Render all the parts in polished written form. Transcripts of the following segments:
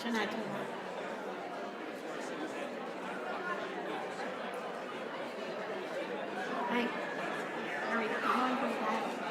Shana Tova. Right. All right, go on for that.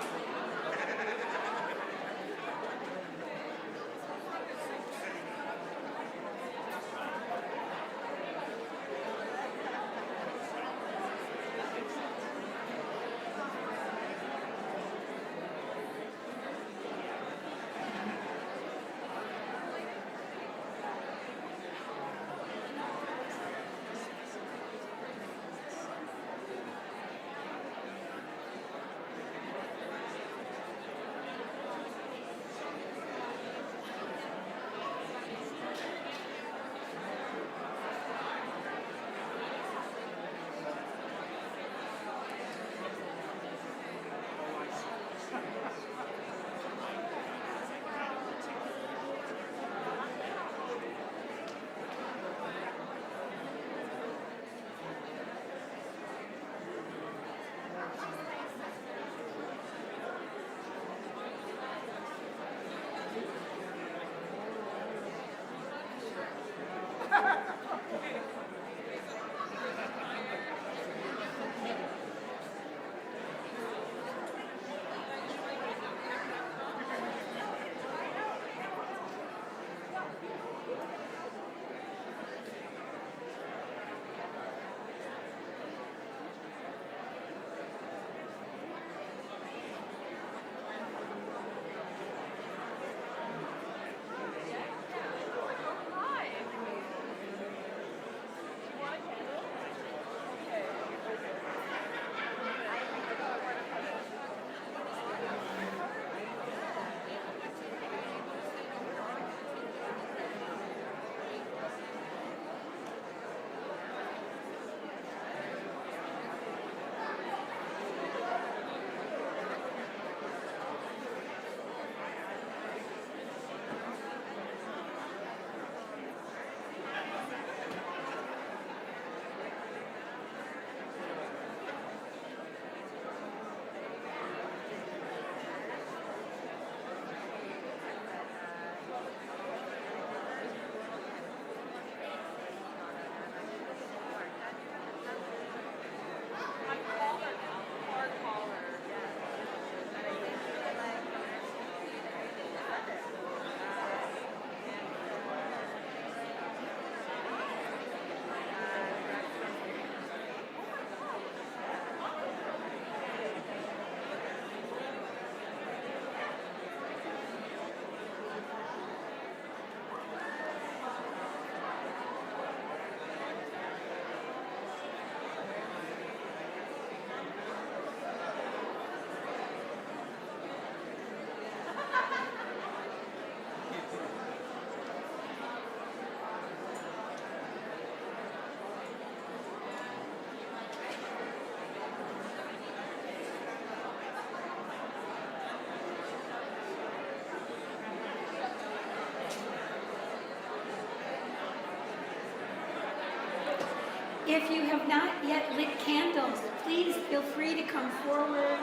If you have not yet lit candles, please feel free to come forward,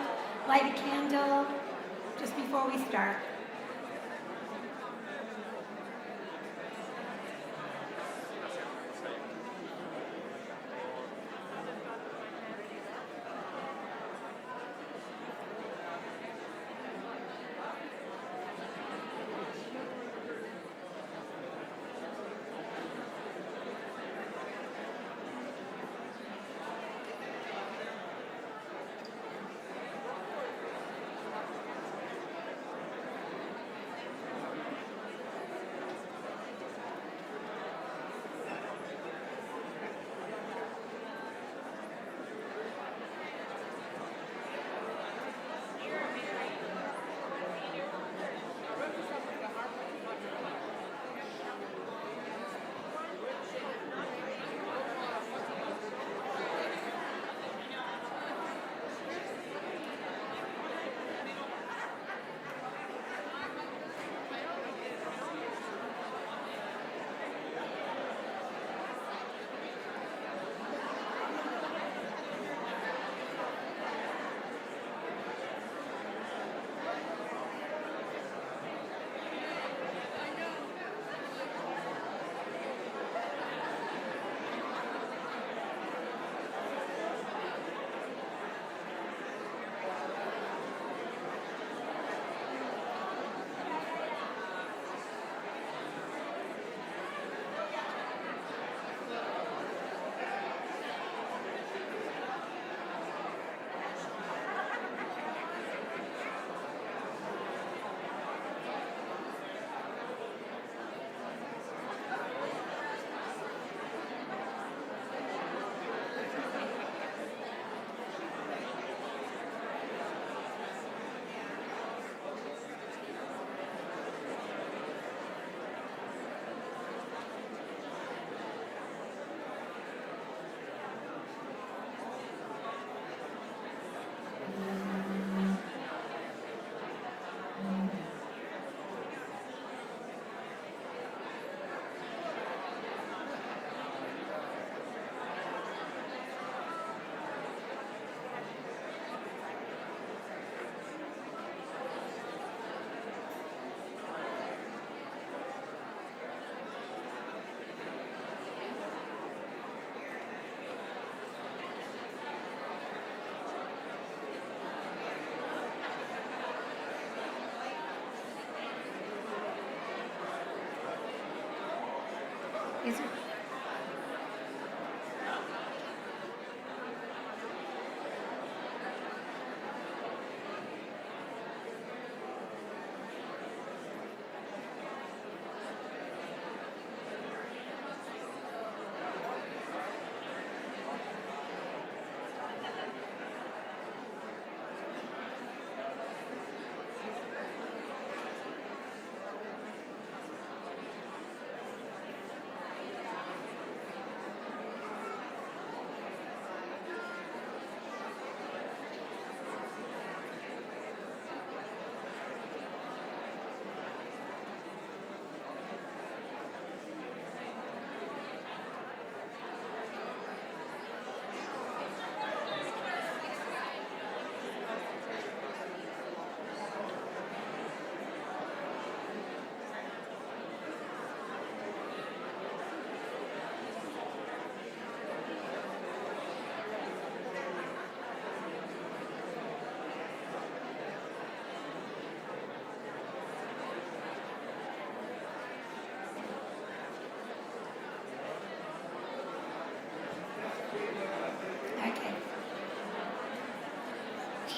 light a candle just before we start.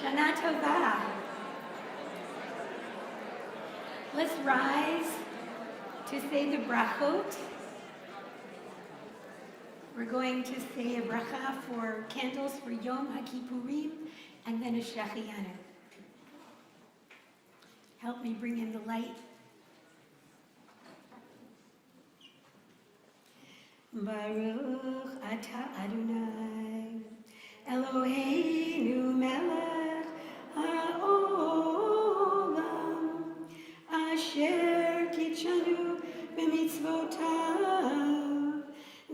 Shana Tova. Let's rise to say the brachot. We're going to say a bracha for candles for Yom HaKippurim and then a Shehecheyanu. Help me bring in the light. Baruch Ata Adonai Eloheinu melech haolam asher kitshanu b'mitzvotav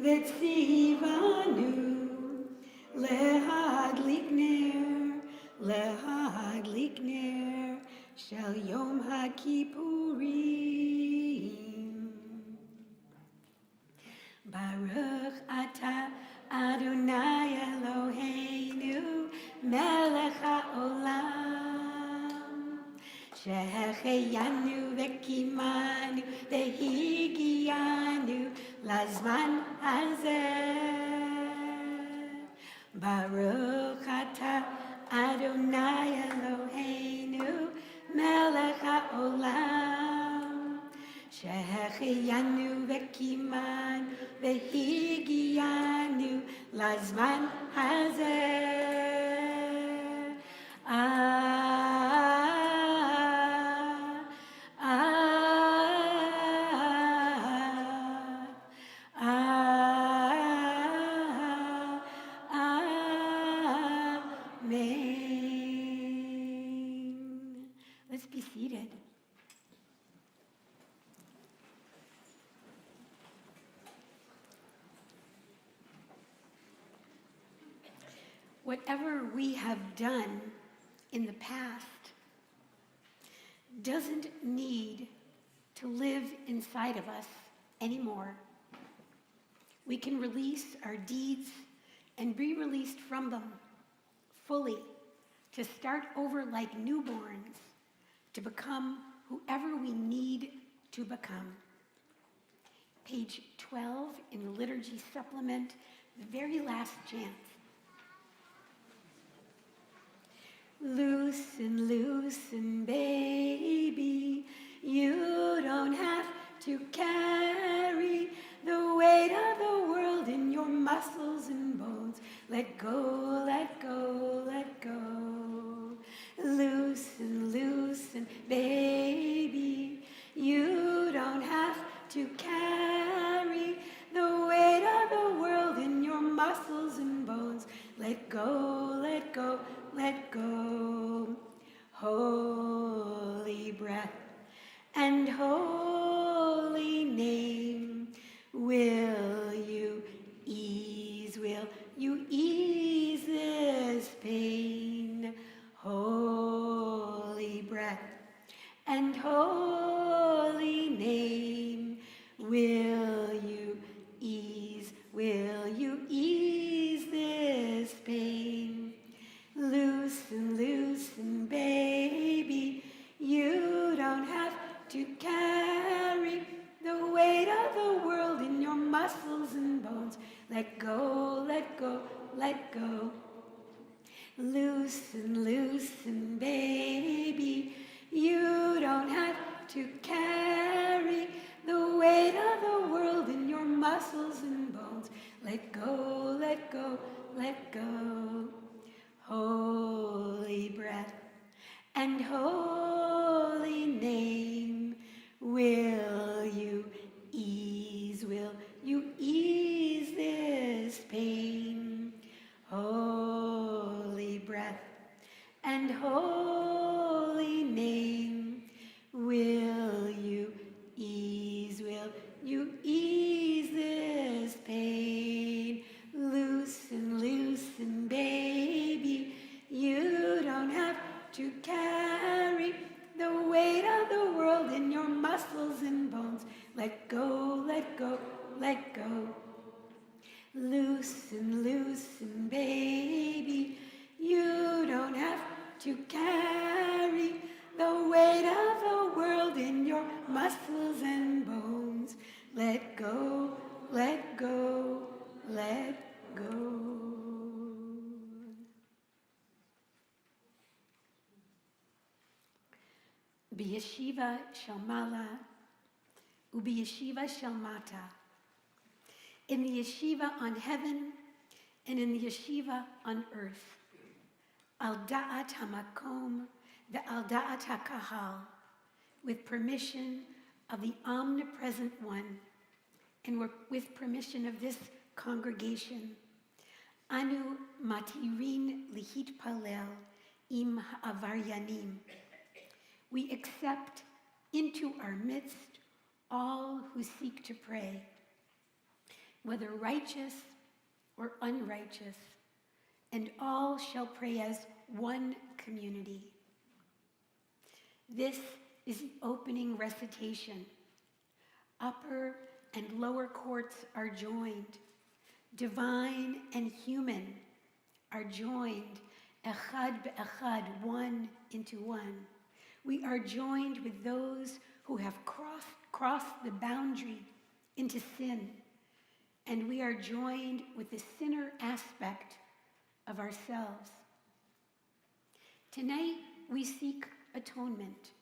v'tzivanu lehadlik ner shel Yom HaKippurim. Baruch Ata Adonai Eloheinu melech haolam shehecheyanu v'kimanu v'higiyanu lazman hazeh. Baruch Ata Adonai Eloheinu melech haolam shehecheyanu v'kimanu v'higiyanu lazman hazeh. Amen. Let's be seated. Whatever we have done in the past doesn't need to live inside of us anymore. We can release our deeds and be released from them fully to start over like newborns, to become whoever we need to become. Page 12 in the Liturgy supplement, the very last chant. Loosen, loosen, baby, you don't have to carry the weight of the world in your muscles and bones. Let go, let go, let go. Loosen, loosen, baby, you don't have to carry the weight of the world in your muscles and bones. Let go, let go, let go. Holy breath and holy name, will you ease this pain? Holy breath and holy name, will you ease this pain? Loosen, loosen, baby, you don't have to carry the weight of the world in your muscles and bones. Let go, let go, let go. Loosen, loosen, baby, you don't have to carry the weight of the world in your muscles and bones. Let go, let go, let go. Holy breath and holy name, will you ease this pain? Holy breath and holy name, will you ease this pain? Loosen, loosen, baby, you don't have to carry the weight of the world in your muscles and bones. Let go, let go, let go. Loosen, loosen, baby, you don't have to carry the weight of the world in your muscles and bones. Let go, let go, let go. B'yeshiva shel mala, u'b'yeshiva shel mata. In the yeshiva on heaven and in the yeshiva on earth. Al da'at hamakom ve'al da'at hakahal, with permission of the omnipresent one and with permission of this congregation. Anu matirin lihitpalel im ha'avaryanim. We accept into our midst all who seek to pray, whether righteous or unrighteous, and all shall pray as one community. This is the opening recitation. Upper and lower courts are joined. Divine and human are joined. Echad be'echad, one into one. We are joined with those who have crossed the boundary into sin. And we are joined with the sinner aspect of ourselves. Tonight, we seek atonement,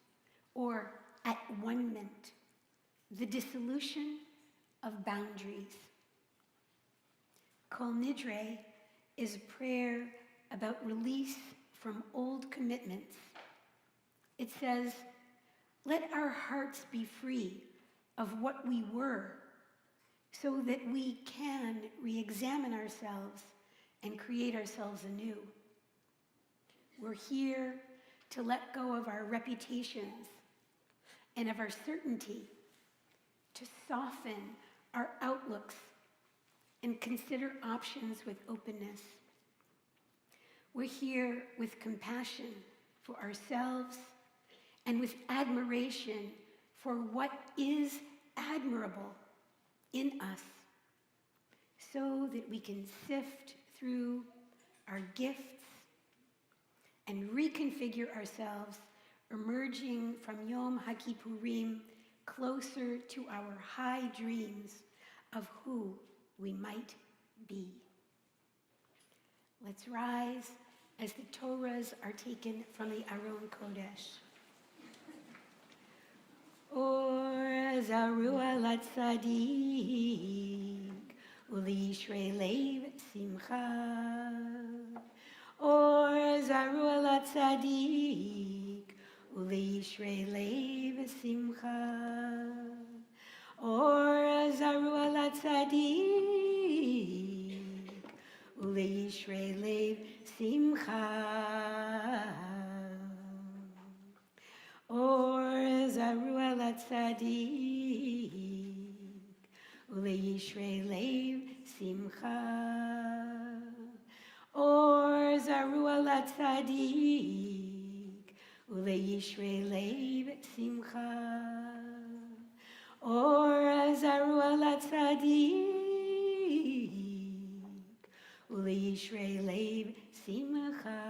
or at-one-ment, the dissolution of boundaries. Kol Nidre is a prayer about release from old commitments. It says, let our hearts be free of what we were, so that we can re-examine ourselves and create ourselves anew. We're here to let go of our reputations and of our certainty, to soften our outlooks and consider options with openness. We're here with compassion for ourselves and with admiration for what is admirable in us, so that we can sift through our gifts and reconfigure ourselves, emerging from Yom HaKippurim closer to our high dreams of who we might be. Let's rise as the Torahs are taken from the Aron Kodesh. Or zaru al tzadik, u'lishrei lev simcha. Or zaru al tzadik, u'lishrei lev simcha. Or zaru al tzadik, u'lishrei lev simcha. Or zaru al tzadik, u'leishrei lev simcha. Or zaru al tzadik, u'leishrei lev simcha. Or zaru al tzadik, u'leishrei lev simcha.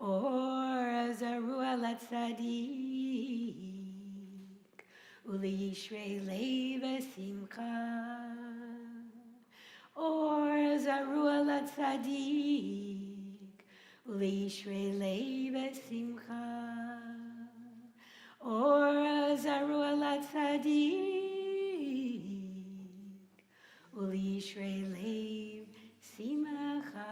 Or zaru al tzadik, u'leishrei lev simcha. Or zaru al tzadik, u'leishrei lev simcha. Or zaru al tzadik, u'leishrei lev simcha.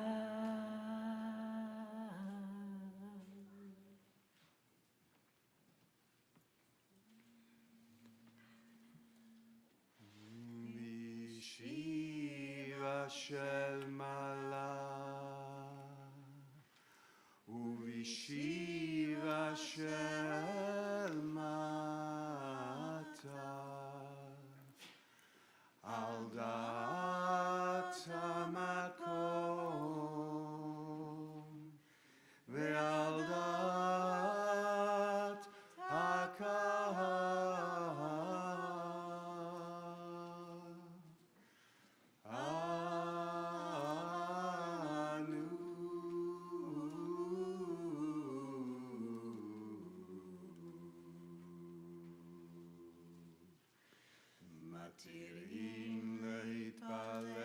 Shel mala, u'vishiva shel mata, al da'at hamakom ve'al da'at hakahal. Matirim להתפלל,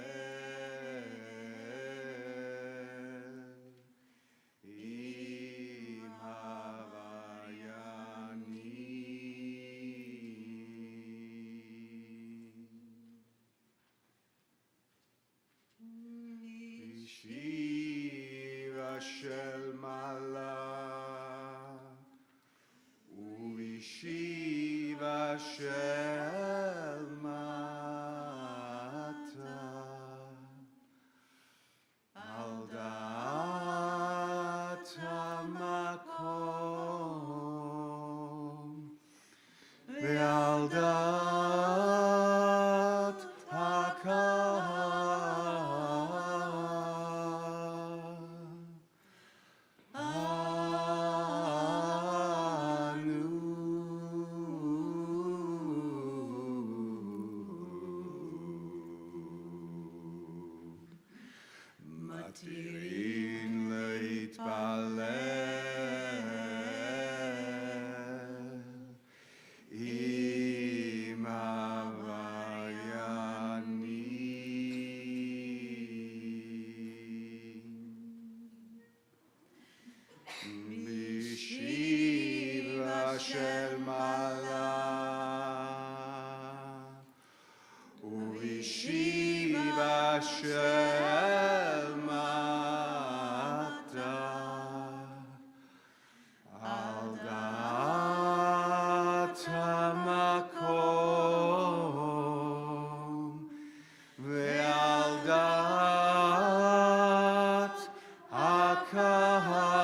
shel mata al dat hamakom ve'al dat Matirin leitpalel im havayani Bishiva shel malach Ubishiva shel mata al dat hamakom ve'al dat hakahal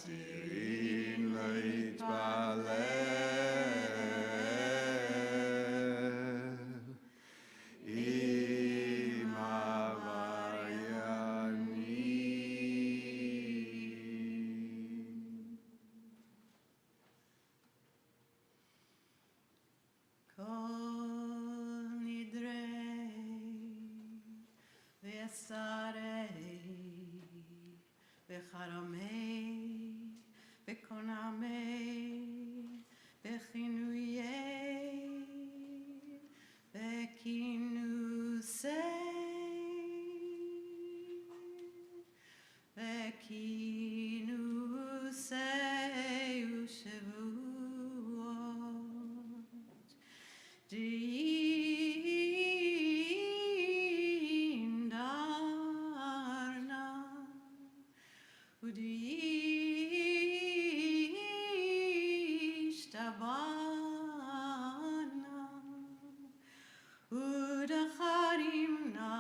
Matirin leitpalel im havayani Kol Nidre ve'asarei ve'charamei ve'konamei ve'chinuyei ve'kinusei u'shavuot Din darna udishtabana udacharimna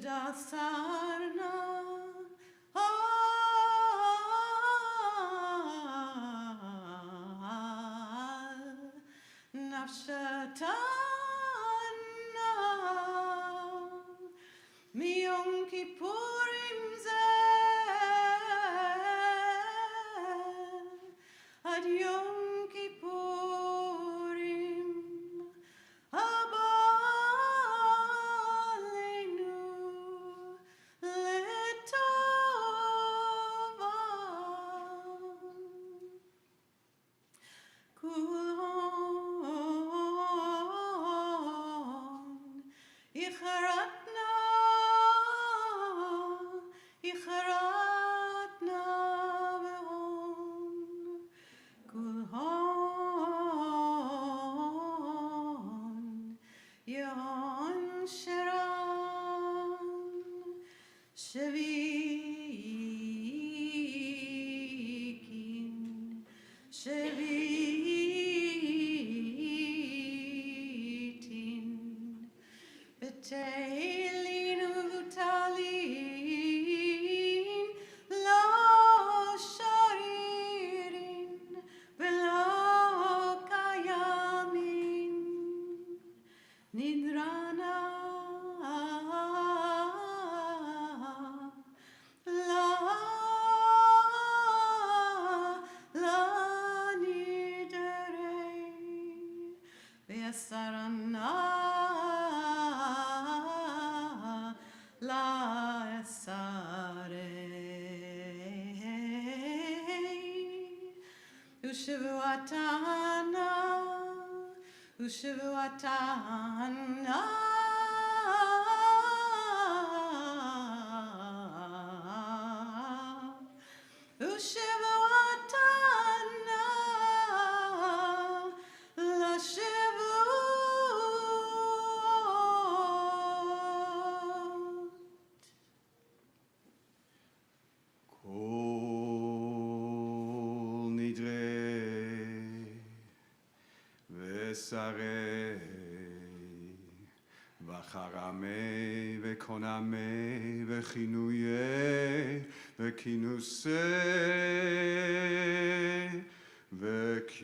dasarna nafshatana mi Yom Kippurim zeh ad Yom Kippurim haba aleinu letova kulon icharatna ve'on kulon yon sharan shavikin shavitin V'teilin u'talin lo sharirin v'lo kayamin nidrana la nidre ve'asarana la esarei Ushavuatana Ushavuatana ושרי וחרמי וקונמי וכינויי וכינוסי וכינוסי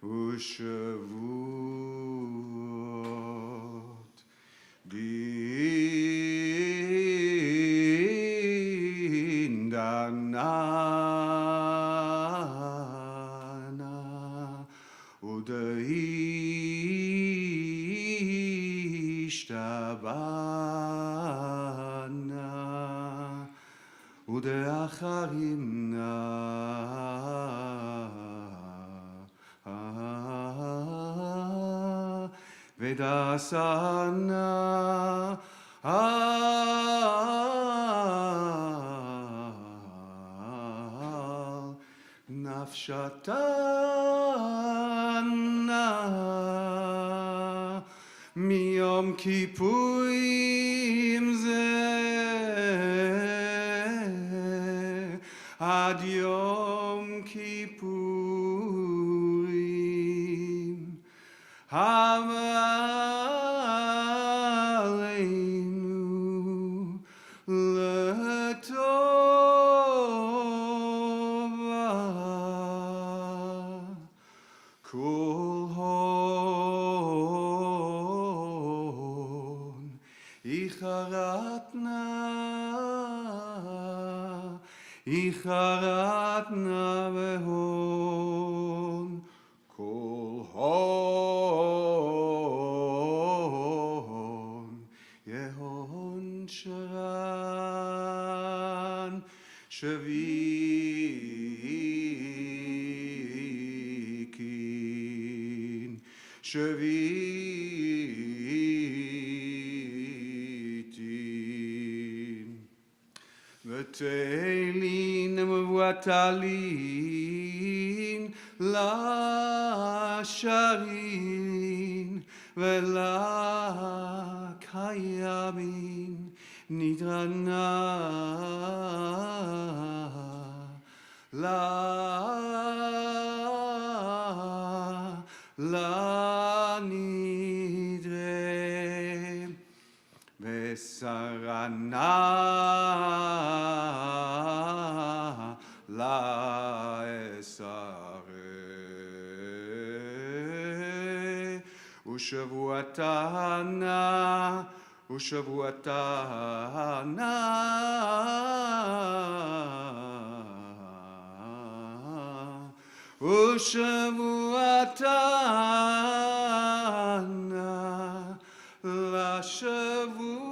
ושבועות דין דננה ודאישתבנה ודאחרינה ודעשנה נפשתנה מיום כיפורים זה עד יום כיפורים הבא עלינו לטובה כל הון איחרתנה בהון כל הון יהון שרן שוויקין שוויתין ותהילין מבוטלין לשרין ולקיימין נדרנה לנדרה ושרנה ושבועתנה ושבועתנה לשבועות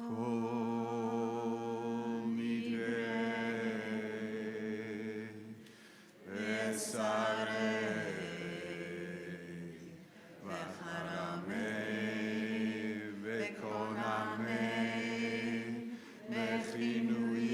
Kol Nidre ושרי וחרמי וקונמי וכינויי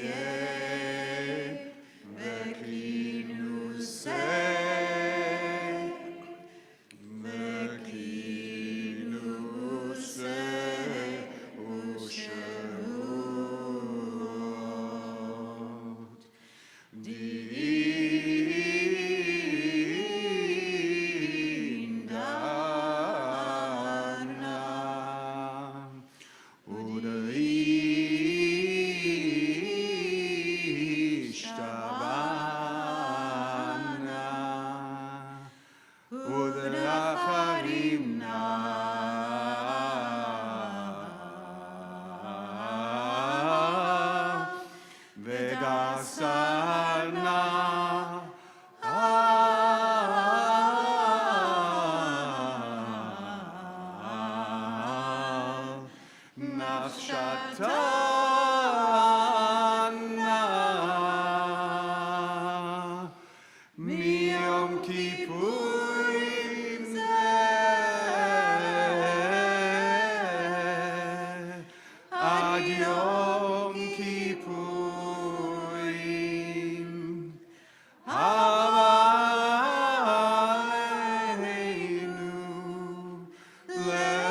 let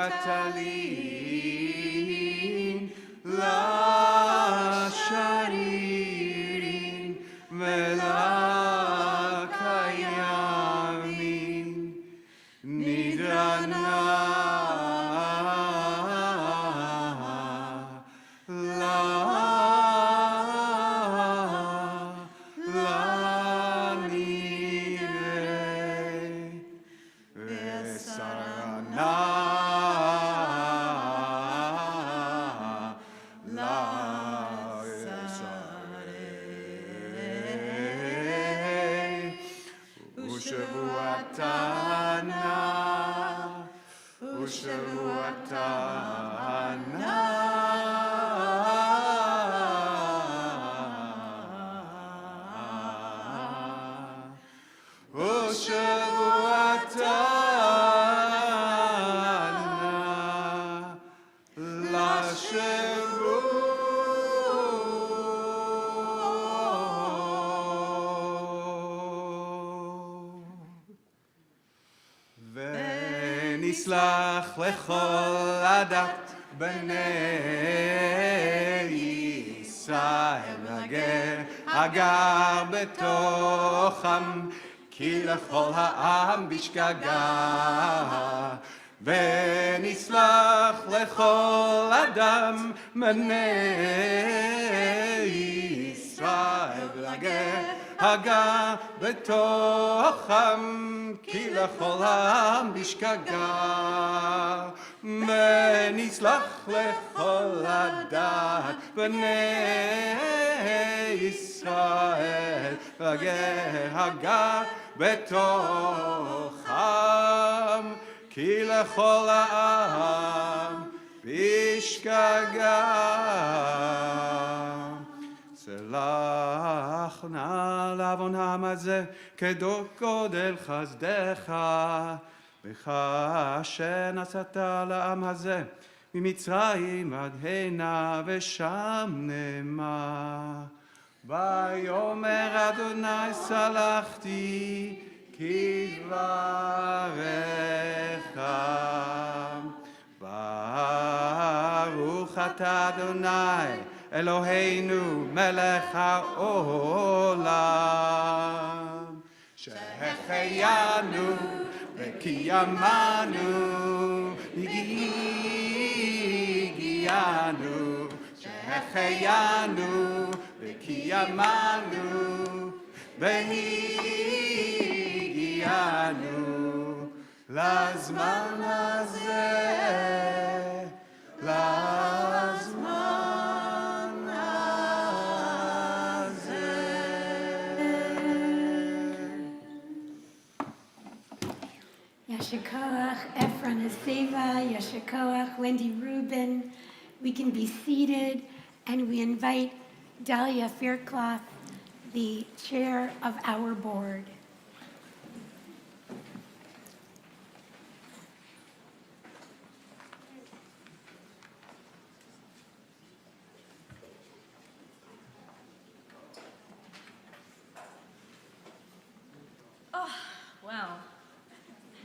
הטלין, לשרירים ולקיימים, נדרנה נסלח לכל עדת בני ישראל הגר בתוכם, כי לכל העם בשגגה. ונסלח לכל אדם בני ישראל הגר בתוכם, כי לכל העם בשגגה. ונסלח לכל הדת בני ישראל הגר בתוכם, כי לכל העם בשגגה. סלח נא לעוונם הזה כגודל חסדך, אשר נשאת לעם הזה ממצרים עד הנה ושם נאמר. ויאמר אדוני סלחתי כדבריך. ברוך אתה אדוני אלוהינו מלך העולם, שהחיינו וקיימנו, הגיענו, שהחיינו וקיימנו, והגיענו לזמן הזה, לזמן הזה. Yasher Koach, Ephron Aseva, Yasher Koach, Wendy Rubin. We can be seated, and we invite Dahlia Faircloth, the chair of our board. Oh, wow.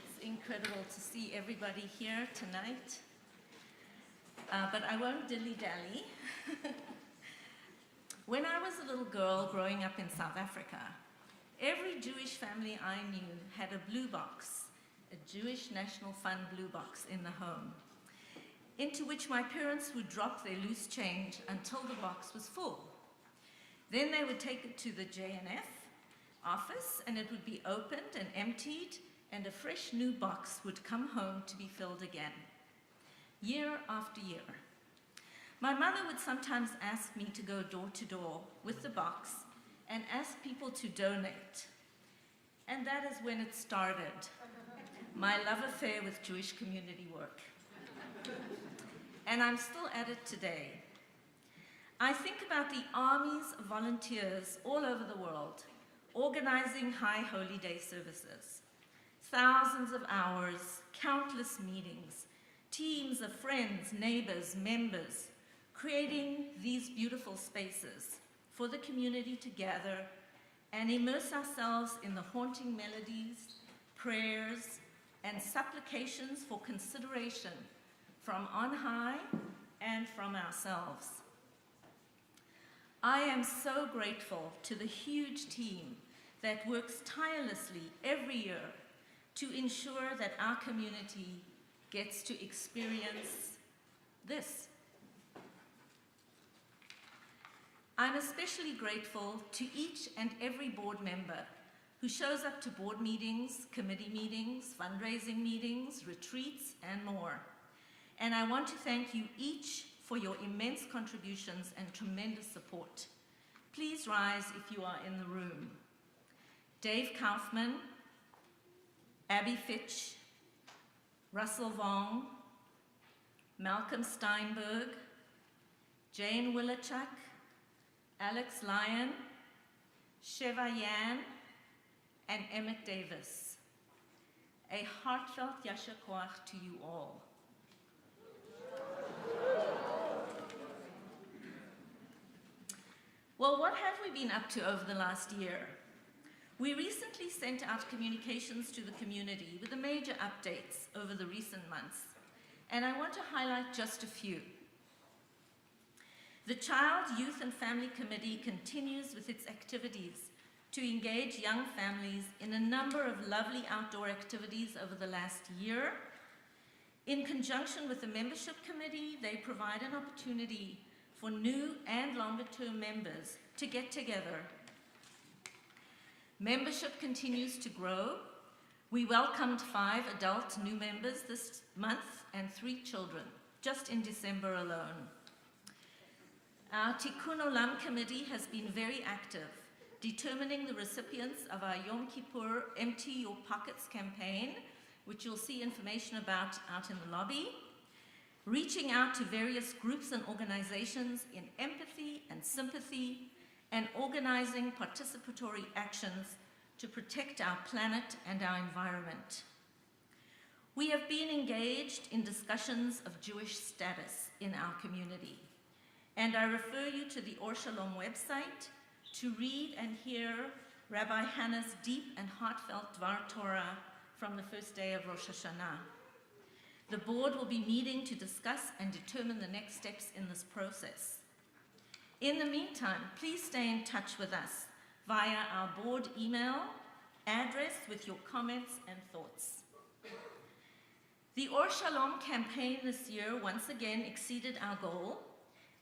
It's incredible to see everybody here tonight. But I won't dilly-dally. When I was a little girl growing up in South Africa, every Jewish family I knew had a blue box, a Jewish National Fund blue box in the home, into which my parents would drop their loose change until the box was full. Then they would take it to the J&F office, and it would be opened and emptied, and a fresh new box would come home to be filled again, year after year. My mother would sometimes ask me to go door to door with the box and ask people to donate. And that is when it started, my love affair with Jewish community work. And I'm still at it today. I think about the armies of volunteers all over the world organizing High Holy Day services. Thousands of hours, countless meetings, teams of friends, neighbors, members, creating these beautiful spaces for the community to gather and immerse ourselves in the haunting melodies, prayers, and supplications for consideration from on high and from ourselves. I am so grateful to the huge team that works tirelessly every year to ensure that our community gets to experience this. I'm especially grateful to each and every board member who shows up to board meetings, committee meetings, fundraising meetings, retreats, and more. And I want to thank you each for your immense contributions and tremendous support. Please rise if you are in the room. Dave Kaufman, Abby Fitch, Russell Vong, Malcolm Steinberg, Jane Willichuk, Alex Lyon, Sheva Yan, and Emmett Davis. A heartfelt yasher koach to you all. Well, what have we been up to over the last year? We recently sent out communications to the community with the major updates over the recent months, and I want to highlight just a few. The Child, Youth and Family Committee continues with its activities to engage young families in a number of lovely outdoor activities over the last year. In conjunction with the Membership Committee, they provide an opportunity for new and longer-term members to get together. Membership continues to grow. We welcomed 5 adult new members this month and 3 children, just in December alone. Our Tikkun Olam Committee has been very active, determining the recipients of our Yom Kippur Empty Your Pockets campaign, which you'll see information about out in the lobby, reaching out to various groups and organizations in empathy and sympathy, and organizing participatory actions to protect our planet and our environment. We have been engaged in discussions of Jewish status in our community, and I refer you to the Or Shalom website to read and hear Rabbi Hannah's deep and heartfelt Dvar Torah from the first day of Rosh Hashanah. The board will be meeting to discuss and determine the next steps in this process. In the meantime, please stay in touch with us via our board email address with your comments and thoughts. The Or Shalom campaign this year once again exceeded our goal,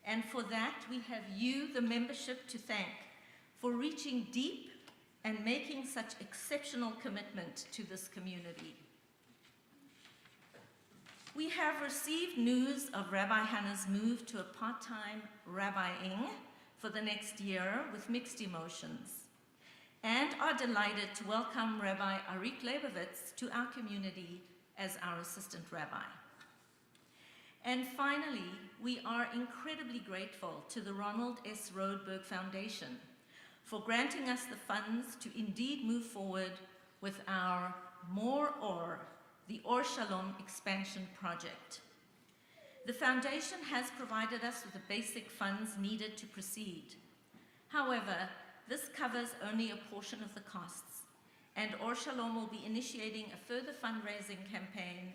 and for that we have you, the membership, to thank for reaching deep and making such exceptional commitment to this community. We have received news of Rabbi Hannah's move to a part-time rabbiing for the next year with mixed emotions, and are delighted to welcome Rabbi Arik Leibovitz to our community as our assistant rabbi. And finally, we are incredibly grateful to the Ronald S. Roadberg Foundation for granting us the funds to indeed move forward with our More Or, the Or Shalom expansion project. The foundation has provided us with the basic funds needed to proceed. However, this covers only a portion of the costs, and Or Shalom will be initiating a further fundraising campaign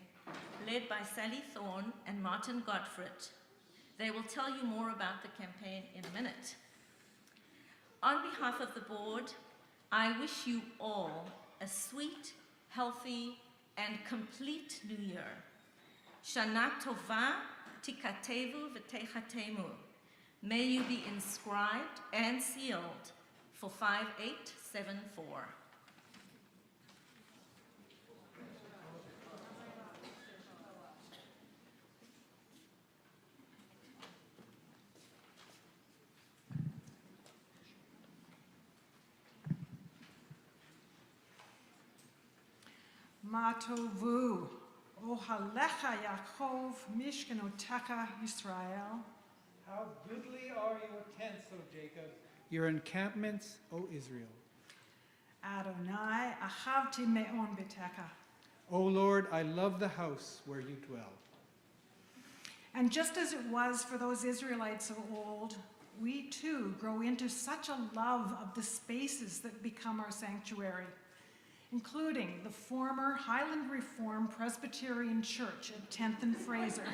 led by Sally Thorne and Martin Gottfried. They will tell you more about the campaign in a minute. On behalf of the board, I wish you all a sweet, healthy, and complete New Year. Shana Tova Tikatevu V'Techatemu. May you be inscribed and sealed for 5874. Matovu, Ohalecha Yaakov, Mishkenotecha Yisrael. How goodly are your tents, O Jacob, your encampments, O Israel. Adonai, Achavti Me'on Betecha. O Lord, I love the house where you dwell. And just as it was for those Israelites of old, we too grow into such a love of the spaces that become our sanctuary. including the former Highland Reformed Presbyterian Church at 10th and Fraser,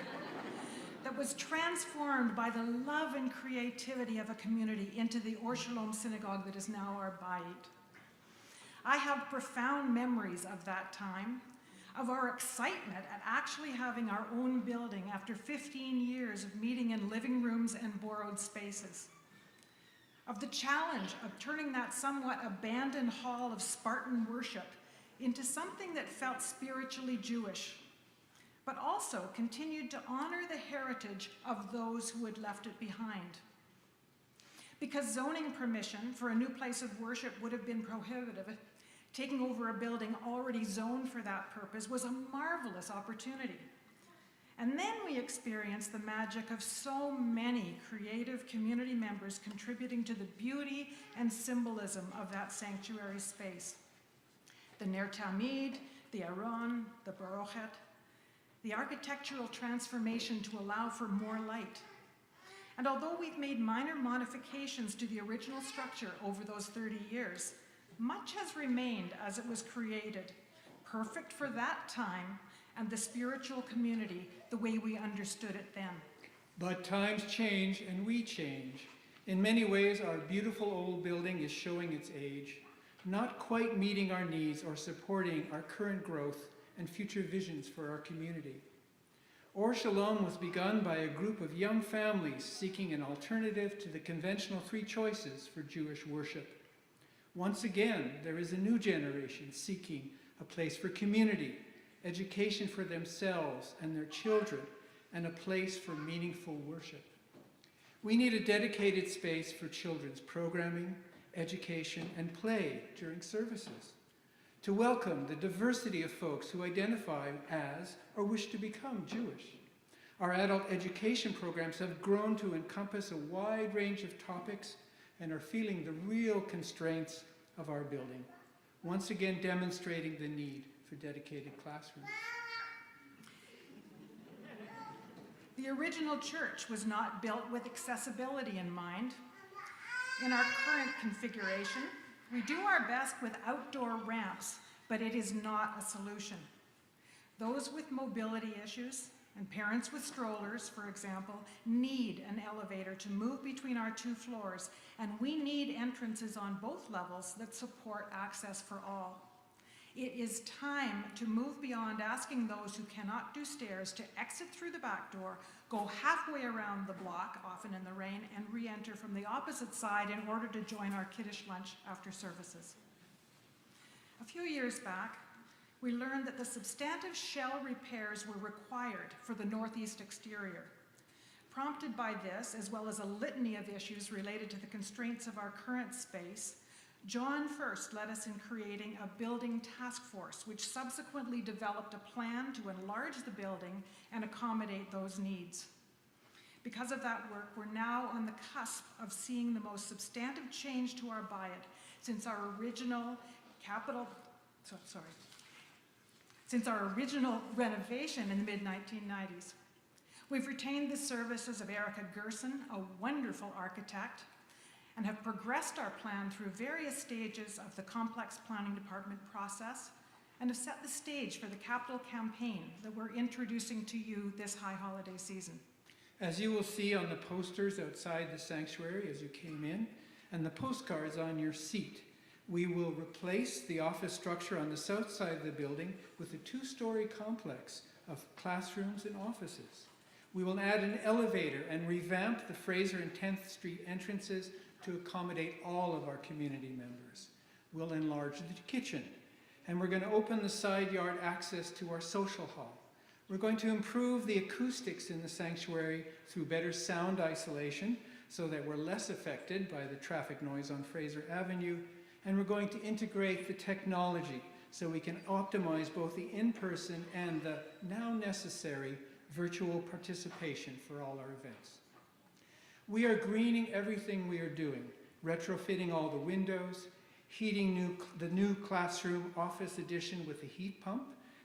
that was transformed by the love and creativity of a community into the Or Shalom Synagogue that is now our Bayit. I have profound memories of that time, of our excitement at actually having our own building after 15 years of meeting in living rooms and borrowed spaces, of the challenge of turning that somewhat abandoned hall of Spartan worship into something that felt spiritually Jewish, but also continued to honor the heritage of those who had left it behind. Because zoning permission for a new place of worship would have been prohibitive, taking over a building already zoned for that purpose was a marvelous opportunity. And then we experienced the magic of so many creative community members contributing to the beauty and symbolism of that sanctuary space. The Ner Tamid, the Aron, the Barochet, the architectural transformation to allow for more light. And although we've made minor modifications to the original structure over those 30 years, much has remained as it was created, perfect for that time and the spiritual community the way we understood it then. But times change and we change. In many ways, our beautiful old building is showing its age, not quite meeting our needs or supporting our current growth and future visions for our community. Or Shalom was begun by a group of young families seeking an alternative to the conventional three choices for Jewish worship. Once again, there is a new generation seeking a place for community, education for themselves and their children, and a place for meaningful worship. We need a dedicated space for children's programming, education, and play during services, to welcome the diversity of folks who identify as or wish to become Jewish. Our adult education programs have grown to encompass a wide range of topics and are feeling the real constraints of our building, once again demonstrating the need for dedicated classrooms. The original church was not built with accessibility in mind. In our current configuration, we do our best with outdoor ramps, but it is not a solution. Those with mobility issues and parents with strollers, for example, need an elevator to move between our two floors, and we need entrances on both levels that support access for all. It is time to move beyond asking those who cannot do stairs to exit through the back door, go halfway around the block, often in the rain, and re-enter from the opposite side in order to join our kiddush lunch after services. A few years back, we learned that the substantive shell repairs were required for the northeast exterior. Prompted by this, as well as a litany of issues related to the constraints of our current space, John first led us in creating a building task force, which subsequently developed a plan to enlarge the building and accommodate those needs. Because of that work, we're now on the cusp of seeing the most substantive change to our Bayit since our original renovation in the mid-1990s. We've retained the services of Erica Gerson, a wonderful architect, and have progressed our plan through various stages of the complex planning department process and have set the stage for the capital campaign that we're introducing to you this high holiday season. As you will see on the posters outside the sanctuary as you came in, and the postcards on your seat, we will replace the office structure on the south side of the building with a two-story complex of classrooms and offices. We will add an elevator and revamp the Fraser and 10th Street entrances to accommodate all of our community members. We'll enlarge the kitchen, and we're going to open the side yard access to our social hall. We're going to improve the acoustics in the sanctuary through better sound isolation so that we're less affected by the traffic noise on Fraser Avenue, and we're going to integrate the technology so we can optimize both the in-person and the now necessary virtual participation for all our events. We are greening everything we are doing, retrofitting all the windows, heating the new classroom office addition with a heat pump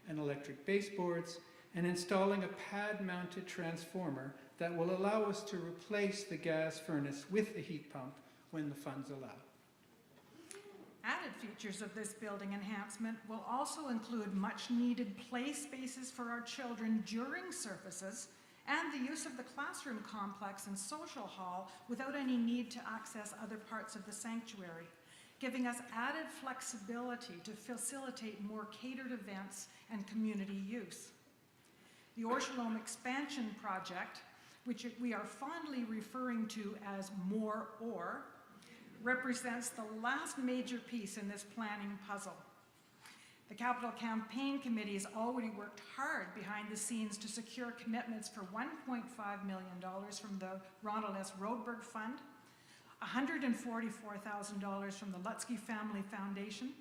and electric baseboards, and installing a pad-mounted transformer that will allow us to replace the gas furnace with the heat pump when the funds allow. Added features of this building enhancement will also include much-needed play spaces for our children during services and the use of the classroom complex and social hall without any need to access other parts of the sanctuary, giving us added flexibility to facilitate more catered events and community use. The Orshalom expansion project, which we are fondly referring to as More Or, represents the last major piece in this planning puzzle. The Capital Campaign Committee has already worked hard behind the scenes to secure commitments for $1.5 million from the Ronald S. Roadberg Fund, $144,000 from the Lutsky Family Foundation,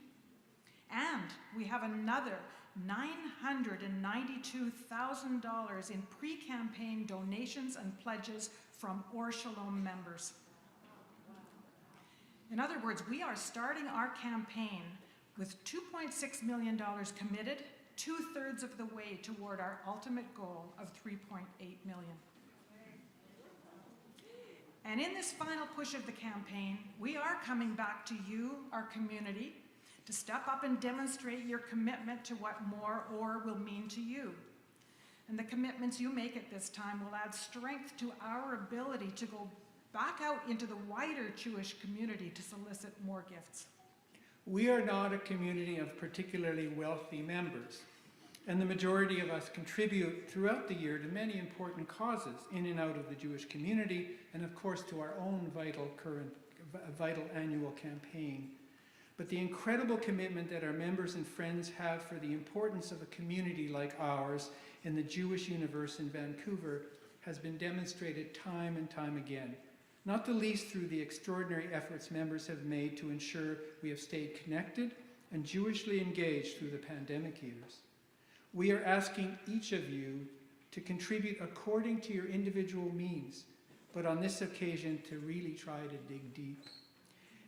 and we have another $992,000 in pre-campaign donations and pledges from Or Shalom members. In other words, we are starting our campaign with $2.6 million committed, 2/3 of the way toward our ultimate goal of $3.8 million. And in this final push of the campaign, we are coming back to you, our community, to step up and demonstrate your commitment to what More Or will mean to you. And the commitments you make at this time will add strength to our ability to go back out into the wider Jewish community to solicit more gifts. We are not a community of particularly wealthy members, and the majority of us contribute throughout the year to many important causes in and out of the Jewish community, and of course to our own vital annual campaign. But the incredible commitment that our members and friends have for the importance of a community like ours in the Jewish universe in Vancouver has been demonstrated time and time again, not the least through the extraordinary efforts members have made to ensure we have stayed connected and Jewishly engaged through the pandemic years. We are asking each of you to contribute according to your individual means, but on this occasion to really try to dig deep.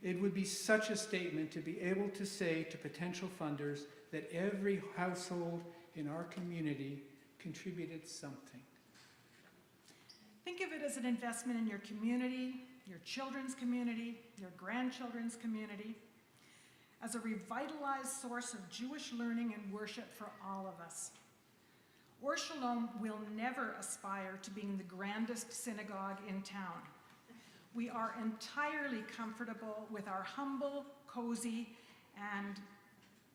It would be such a statement to be able to say to potential funders that every household in our community contributed something. Think of it as an investment in your community, your children's community, your grandchildren's community, as a revitalized source of Jewish learning and worship for all of us. Or Shalom will never aspire to being the grandest synagogue in town. We are entirely comfortable with our humble, cozy, and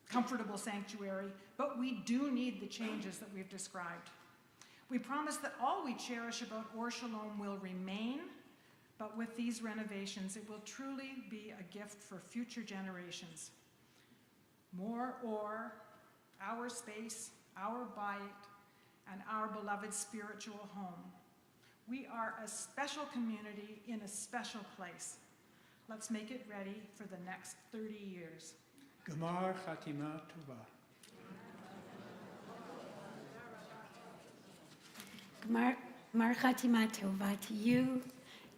comfortable sanctuary, but we do need the changes that we've described. We promise that all we cherish about Or Shalom will remain, but with these renovations, it will truly be a gift for future generations. More Or, our space, our bite, and our beloved spiritual home. We are a special community in a special place. Let's make it ready for the next 30 years. Gemar Chatima Tova. Mar Chatima Tova to you,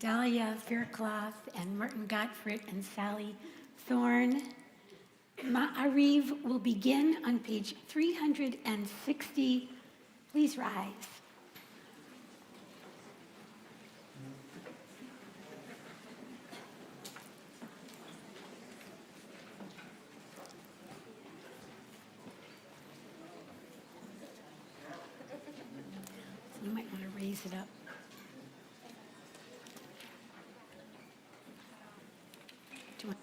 Dahlia Faircloth, and Martin Gottfried and Sally Thorne. Ma'ariv will begin on page 360. Please rise. You might want to raise it up. Do you want-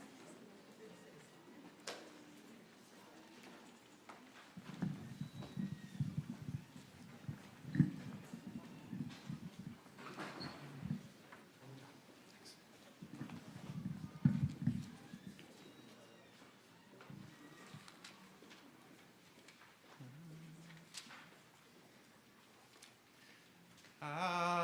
Ah.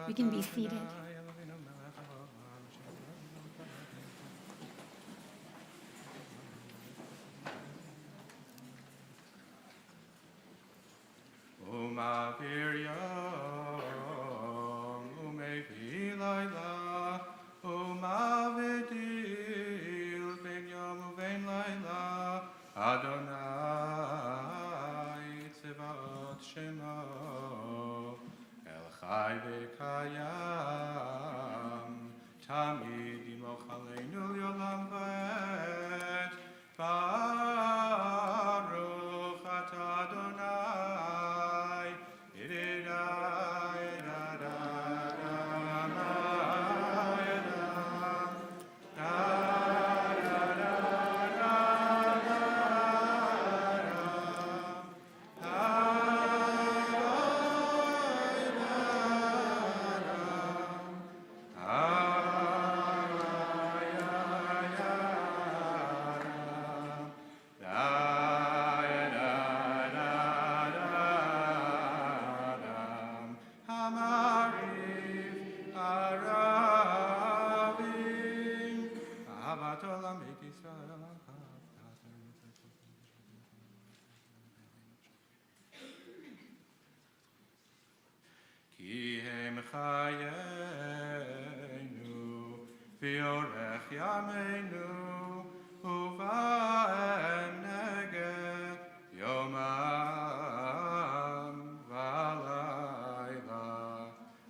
We can be seated. Umavir yom, umevi laila, umavidil ben yom uven laila, Adonai tzivot shemo, El chai v'kayam, tamid yimoch aleinu yolam v'et, Baruch atah Adonai, Ki hem chayenu, v'yorech yameinu, uva'em neged yomam v'alayla,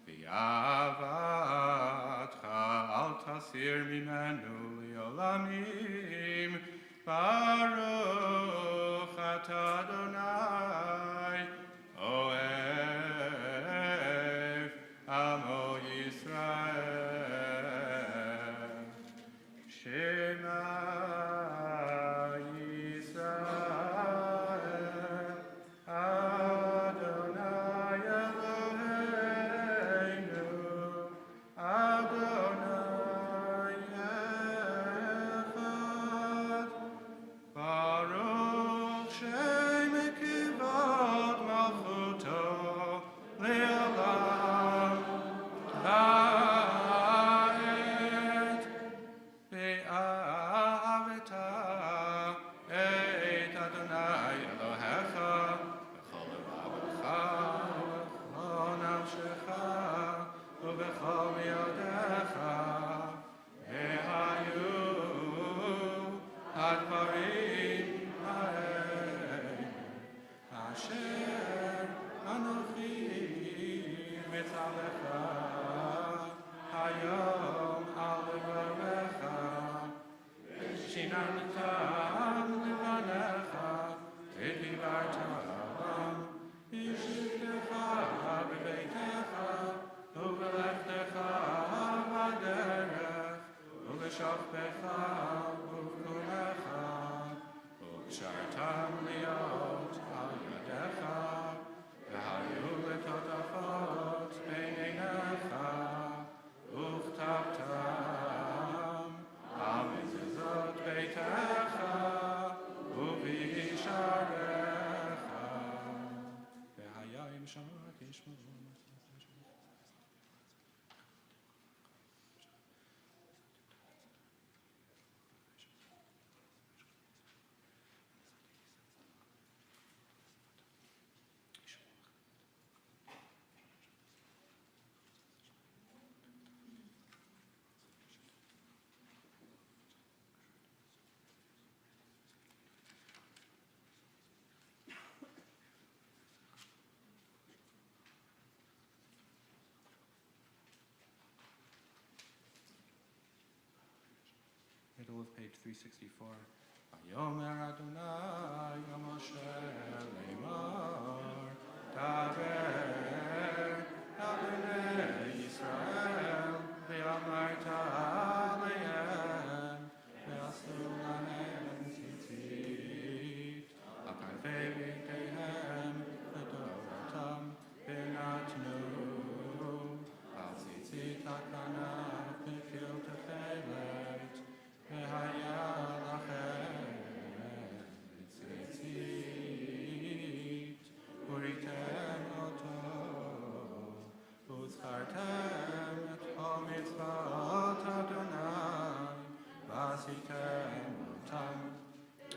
v'yavatcha al tasir mimenu li'olamim, Baruch atah Adonai, Oev Amo Yisrael. Shema Yisrael, Adonai Eloheinu, Adonai Echad. Baruch Shem Kivod Malchuto Le'olam Va'ed Ve'ahaveta Et Adonai Elohecha B'chol levavecha U'b'chol nafshecha U'b'chol miyodecha Ve'hayu Advarim ha'el Asher Anochi Mitzalecha Hayom al levavecha Shinanatam levanecha V'divartam B'shivtecha b'beitecha U'v'lechtecha b'derech U'v'shoftecha u'v'kunecha U'kshartam liot al yadecha V'hayu letotafot b'neinecha U'chtavtam al mezuzot beitecha U'v'yisharecha V'hayayim shamat yishmor Middle of page 364. Vayomer Adonai Moshe Lemor Daber Bnei Yisrael Ve'amarta Alehem Ve'asu lahem tzitzit Akarvei v'kehem V'dorotam V'natnu Al tzitzit hakanaf V'kil techelet V'haya lachem tzitzit Uritem ot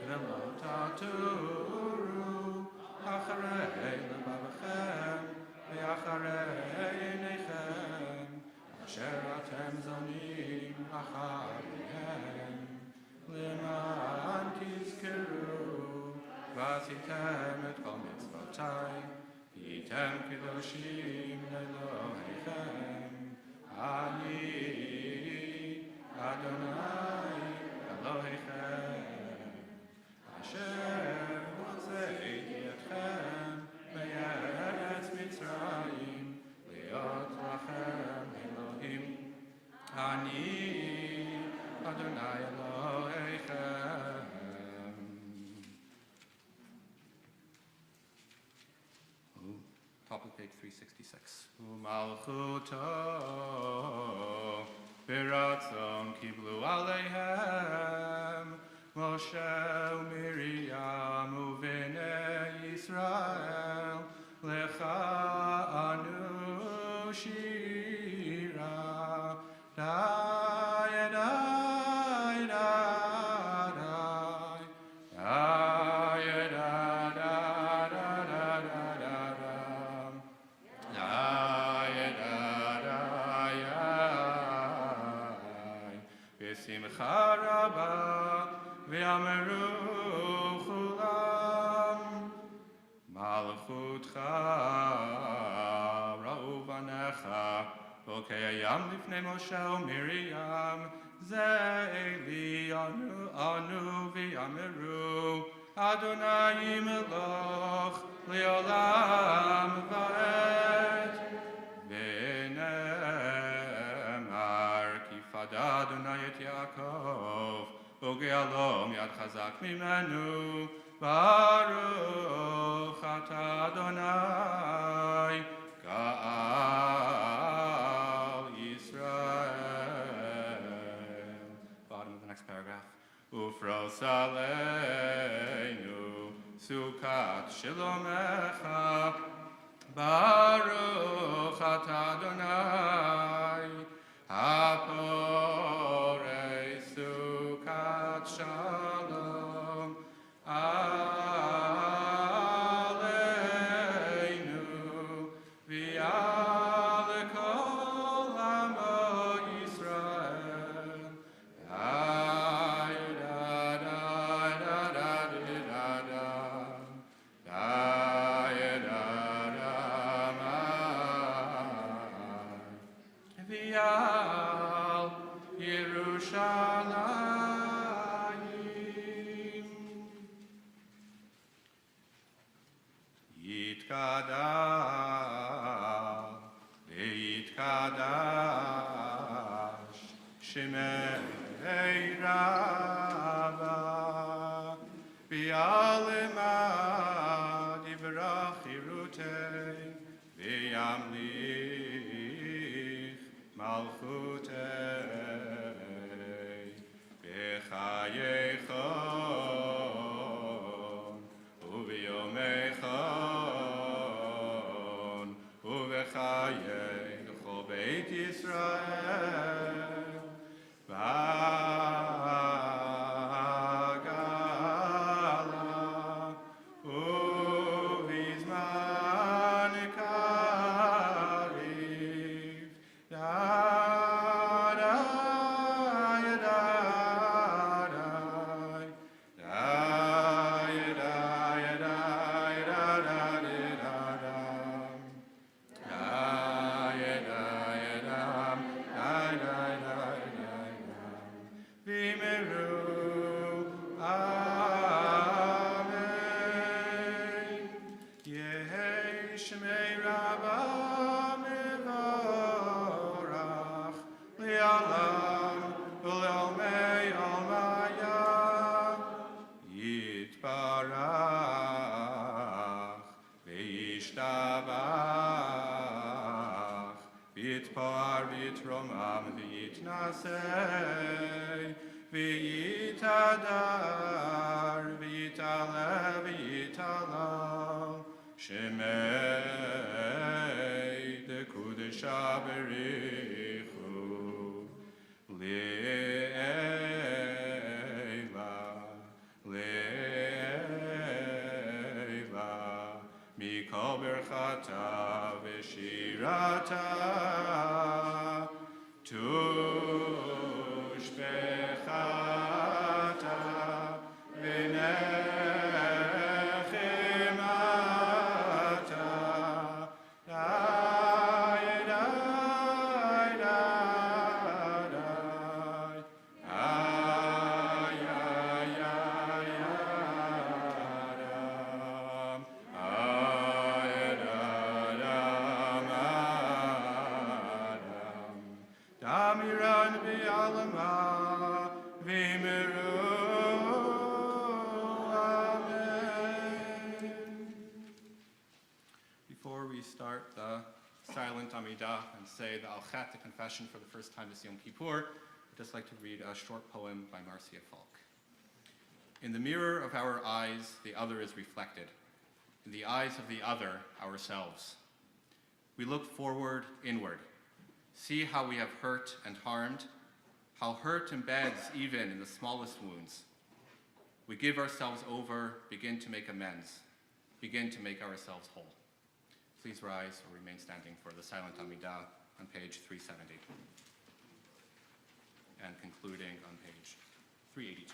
ולא תטורו אחרי לבבכם ואחרי עיניכם אשר אתם זונים אחריהם למען תזכרו ועשיתם את כל מצוותיי והייתם קדושים לאלוהיכם אני אדוני אלוהיכם אשר הוצאתי אתכם מארץ מצרים להיות לכם אלוהים אני אדוני אלוהיכם. Top of page 366. ומלכותו ברצון קיבלו עליהם משה ומרים ובני ישראל לך אנו שירה די די די בשמחה רבה ואמרו כולם מלכותך ראו בניך בוקי הים לפני משה ומרים זה אלי אנו ואמרו אדוני מלוך לעולם ועד ונאמר כי פדה אדוני את יעקב וגאלו מיד חזק ממנו ברוך אתה אדוני גאל ישראל. Bottom of the next paragraph. ופרוס עלינו סוכת שלומך ברוך אתה אדוני הפורש סוכת שלום עלינו ועל כל עמו ישראל. ועל ירושלים יתקדש ויתקדש שמי רבה ויעלמה דברה חירותי וימליך מלכותי בחיי חון וביומי חון ובחיי כל בית ישראל בגלה ובזמן קריב ויתפאר ויתרומם ויתנשא ויתהדר ויתעלה ויתהלל שמי דקודשה בריחו לעילה Kol berchata v'shirata tushbechata v'nechemata dai dai dai dai ay ay ay adam ay adam adam damiran bi'alama v'miru amen. Before we start the silent Amidah and say the Alchat, the confession, for the first time this Yom Kippur, I'd just like to read a short poem by Marcia Falk. In the mirror of our eyes, the other is reflected. In the eyes of the other, ourselves. We look forward, inward. See how we have hurt and harmed, how hurt embeds even in the smallest wounds. We give ourselves over, begin to make amends, begin to make ourselves whole. Please rise or remain standing for the silent Amidah on page 370 and concluding on page 382.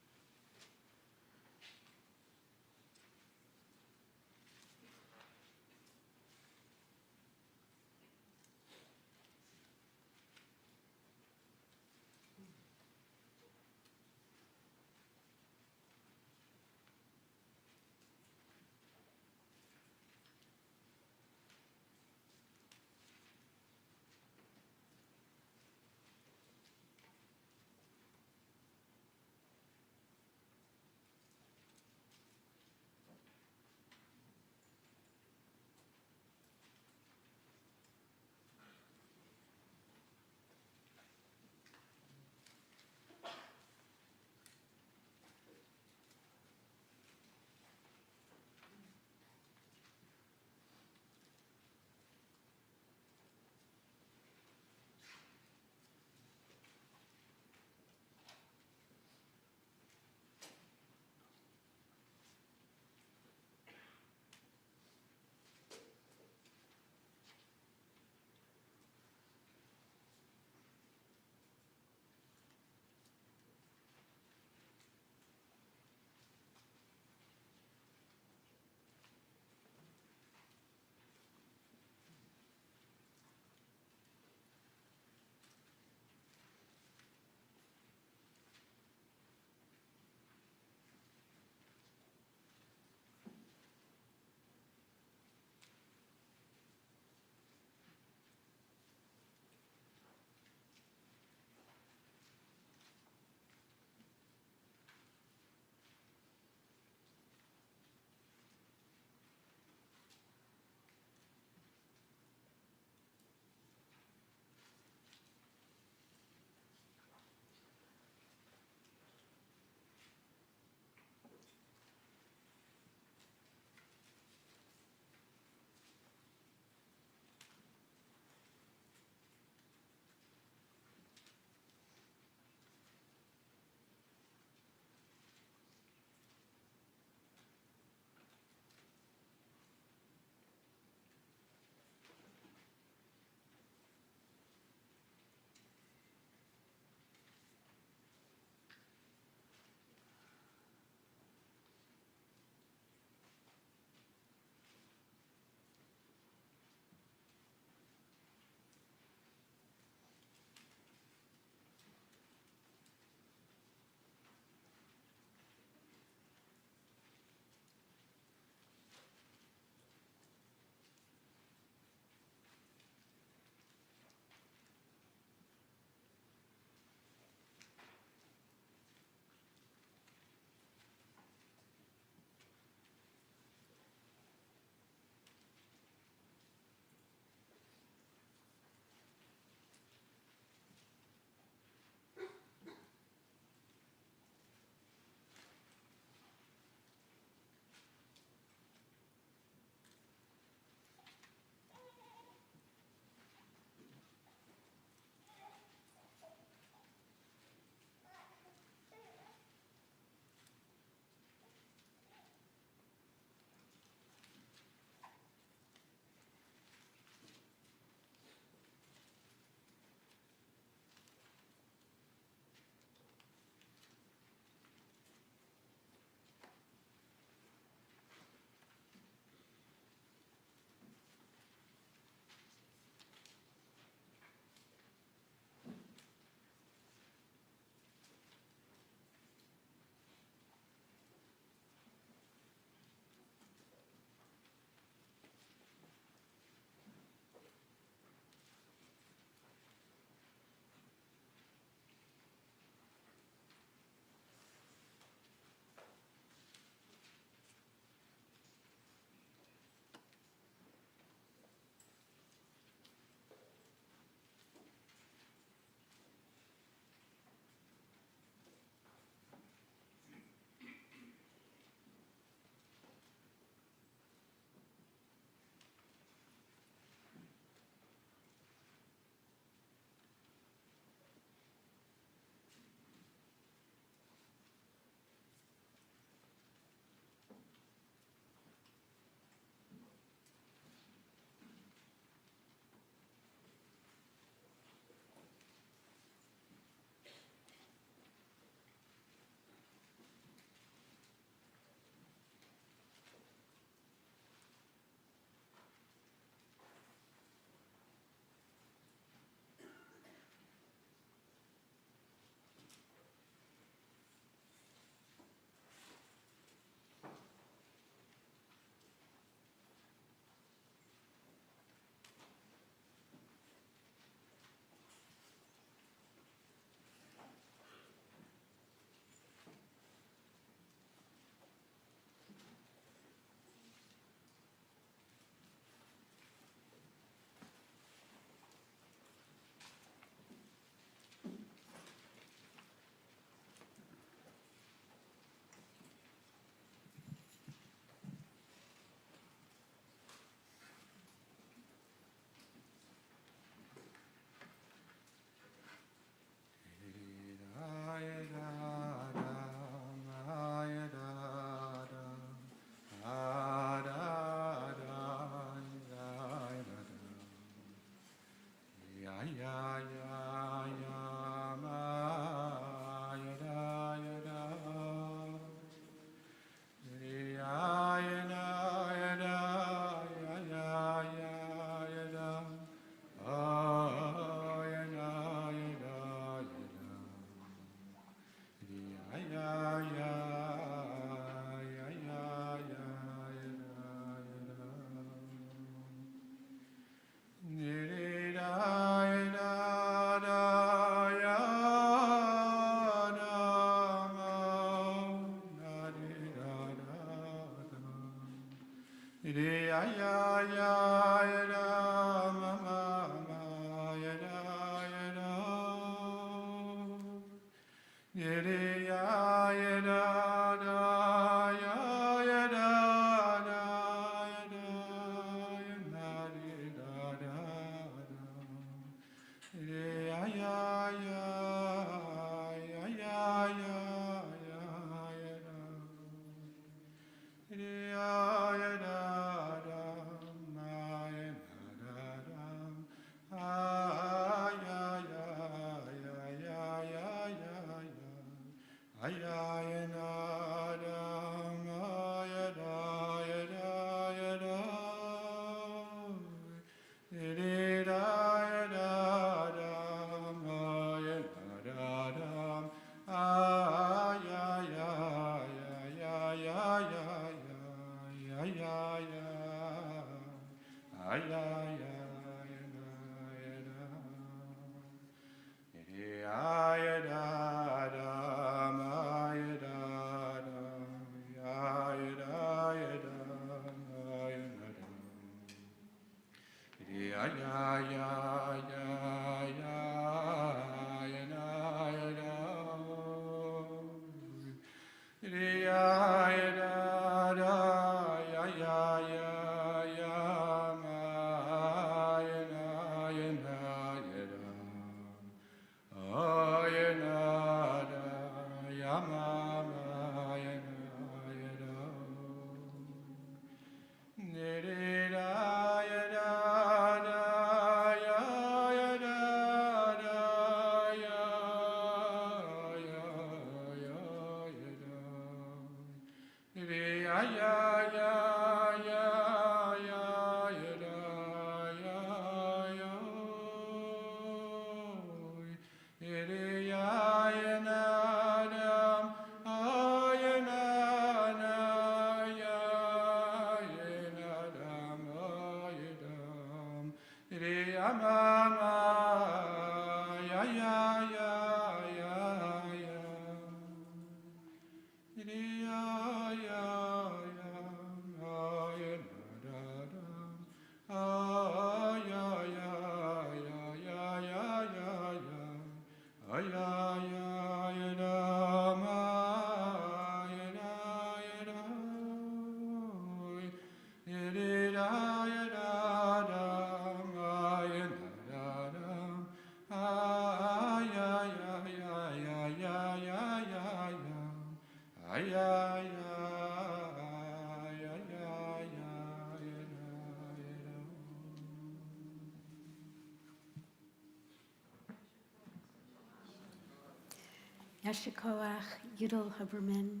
Yashikoach Yudel Huberman.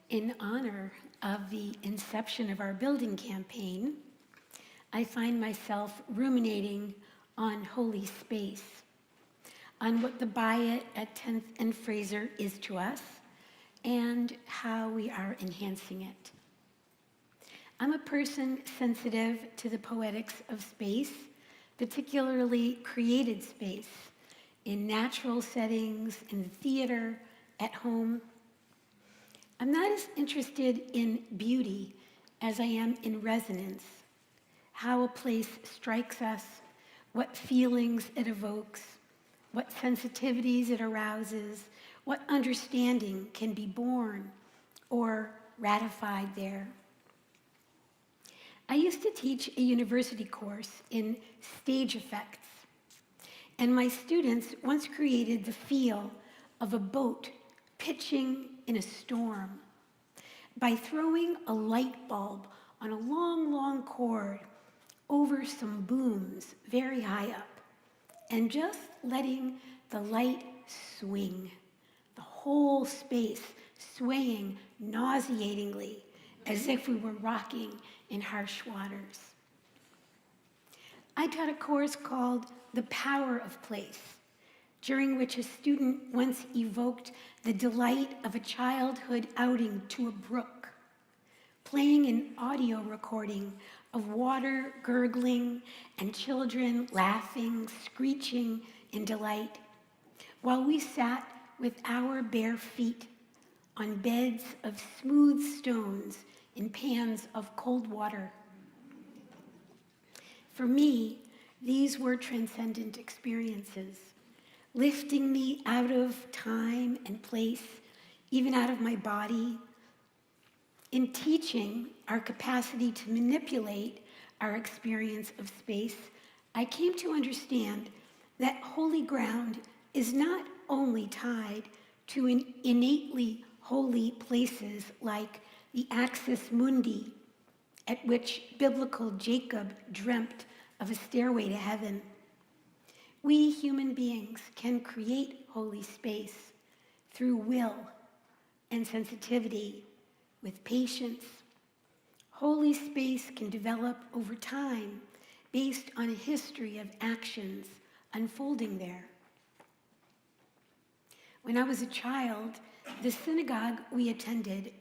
In honor of the inception of our building campaign, I find myself ruminating on holy space, on what the Bayit at 10th and Fraser is to us, and how we are enhancing it. I'm a person sensitive to the poetics of space, particularly created space, in natural settings, in theater, at home. I'm not as interested in beauty as I am in resonance, how a place strikes us, what feelings it evokes, what sensitivities it arouses, what understanding can be born or ratified there. I used to teach a university course in stage effects, and my students once created the feel of a boat pitching in a storm by throwing a light bulb on a long, long cord over some booms very high up and just letting the light swing, the whole space swaying nauseatingly as if we were rocking in harsh waters. I taught a course called The Power of Place, during which a student once evoked the delight of a childhood outing to a brook, playing an audio recording of water gurgling and children laughing, screeching in delight, while we sat with our bare feet on beds of smooth stones in pans of cold water. For me, these were transcendent experiences, lifting me out of time and place, even out of my body. In teaching our capacity to manipulate our experience of space, I came to understand that holy ground is not only tied to innately holy places like the axis mundi, at which biblical Jacob dreamt of a stairway to heaven. We human beings can create holy space through will and sensitivity, with patience. Holy space can develop over time based on a history of actions unfolding there. When I was a child, the synagogue we attended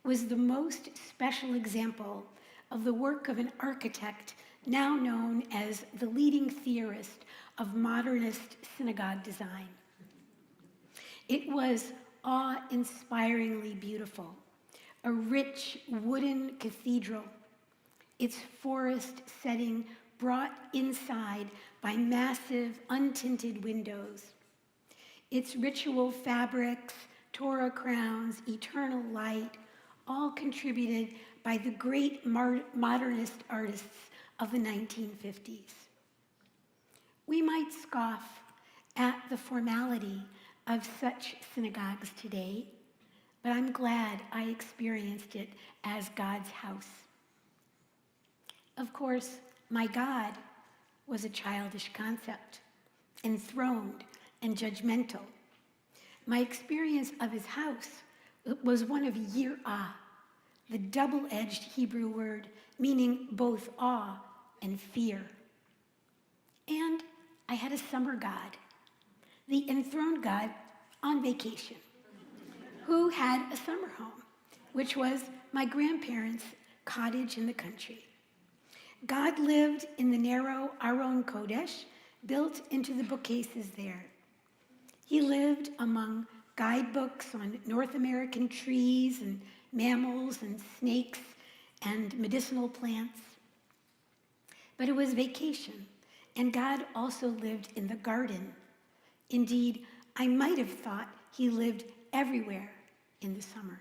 was the most special example of the work of an architect now known as the leading theorist of modernist synagogue design. It was awe-inspiringly beautiful, a rich wooden cathedral, its forest setting brought inside by massive untinted windows. Its ritual fabrics, Torah crowns, eternal light, all contributed by the great modernist artists of the 1950s. We might scoff at the formality of such synagogues today, but I'm glad I experienced it as God's house. Of course, my God was a childish concept, enthroned and judgmental. My experience of his house was one of yirah, the double-edged Hebrew word meaning both awe and fear. And I had a summer god, the enthroned God on vacation, who had a summer home, which was my grandparents' cottage in the country. God lived in the narrow Aron Kodesh, built into the bookcases there. He lived among guidebooks on North American trees and mammals and snakes and medicinal plants. But it was vacation, and God also lived in the garden. Indeed, I might have thought he lived everywhere in the summer.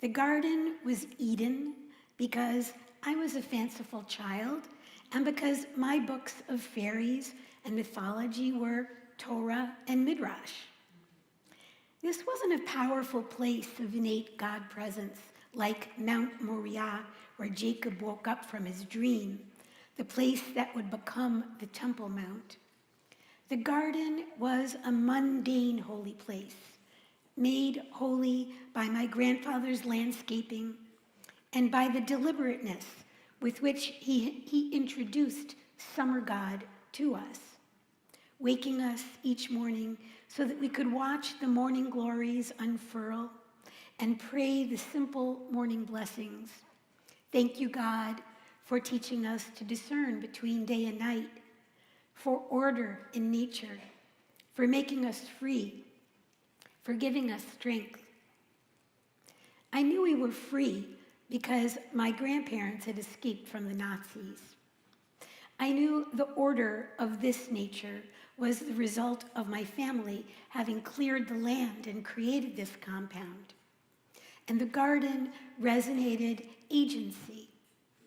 The garden was Eden because I was a fanciful child and because my books of fairies and mythology were Torah and Midrash. This wasn't a powerful place of innate God presence like Mount Moriah, where Jacob woke up from his dream, the place that would become the Temple Mount. The garden was a mundane holy place, made holy by my grandfather's landscaping and by the deliberateness with which he introduced summer God to us, waking us each morning so that we could watch the morning glories unfurl and pray the simple morning blessings. Thank you, God, for teaching us to discern between day and night, for order in nature, for making us free, for giving us strength. I knew we were free because my grandparents had escaped from the Nazis. I knew the order of this nature was the result of my family having cleared the land and created this compound. And the garden resonated agency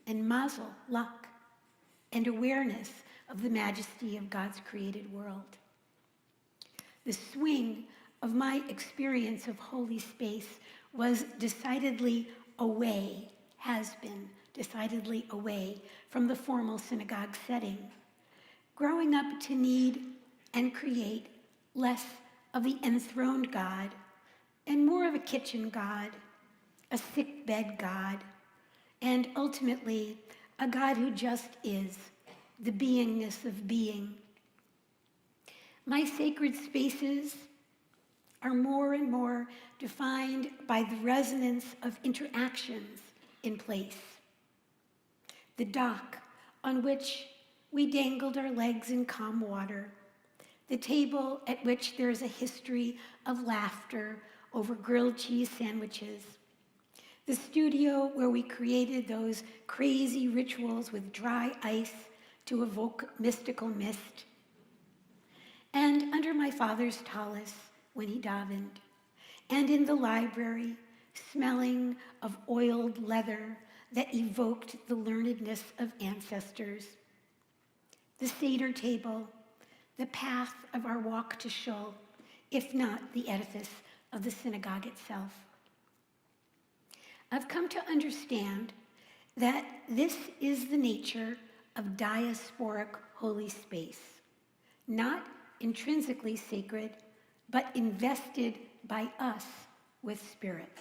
and mazel, luck, and awareness of the majesty of God's created world. The swing of my experience of holy space was decidedly away, has been decidedly away from the formal synagogue setting, growing up to need and create less of the enthroned God and more of a kitchen God, a sick bed God, and ultimately a God who just is, the beingness of being. My sacred spaces are more and more defined by the resonance of interactions in place. The dock on which we dangled our legs in calm water, the table at which there is a history of laughter over grilled cheese sandwiches, the studio where we created those crazy rituals with dry ice to evoke mystical mist, and under my father's tallis when he davened, and in the library, smelling of oiled leather that evoked the learnedness of ancestors, the Seder table, the path of our walk to Shul, if not the edifice of the synagogue itself. I've come to understand that this is the nature of diasporic holy space, not intrinsically sacred, but invested by us with spirit.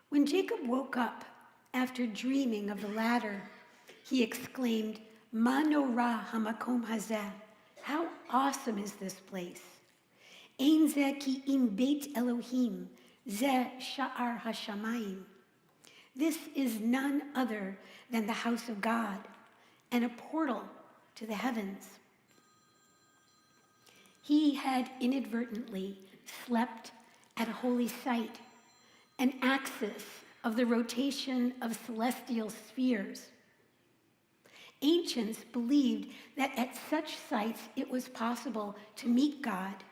When Jacob woke up after dreaming of the ladder, he exclaimed, "Ma nora hamakom hazeh." How awesome is this place? Ein zeh ki im beit Elohim, zeh sha'ar hashamayim. This is none other than the house of God and a portal to the heavens. He had inadvertently slept at a holy site, an axis of the rotation of celestial spheres. Ancients believed that at such sites it was possible to meet God,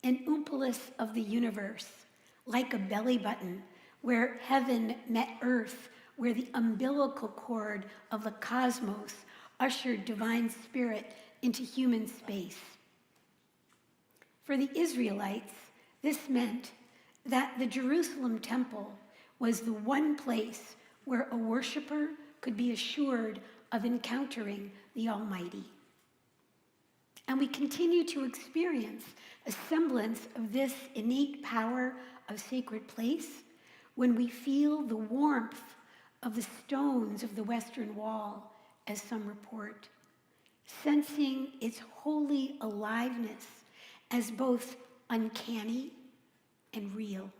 an umpalus of the universe, like a belly button where heaven met earth, where the umbilical cord of the cosmos ushered divine spirit into human space. For the Israelites, this meant that the Jerusalem temple was the one place where a worshiper could be assured of encountering the Almighty. And we continue to experience a semblance of this innate power of sacred place when we feel the warmth of the stones of the Western Wall, as some report, sensing its holy aliveness as both uncanny and real.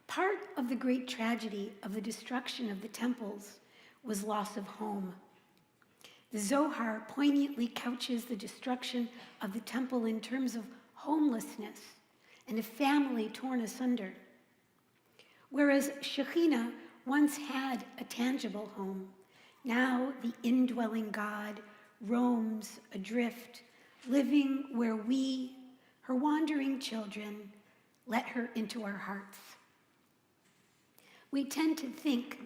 Part of the great tragedy of the destruction of the temples was loss of home. The Zohar poignantly couches the destruction of the temple in terms of homelessness and a family torn asunder. Whereas Shekhinah once had a tangible home, now the indwelling God roams adrift, living where we, her wandering children, let her into our hearts. We tend to think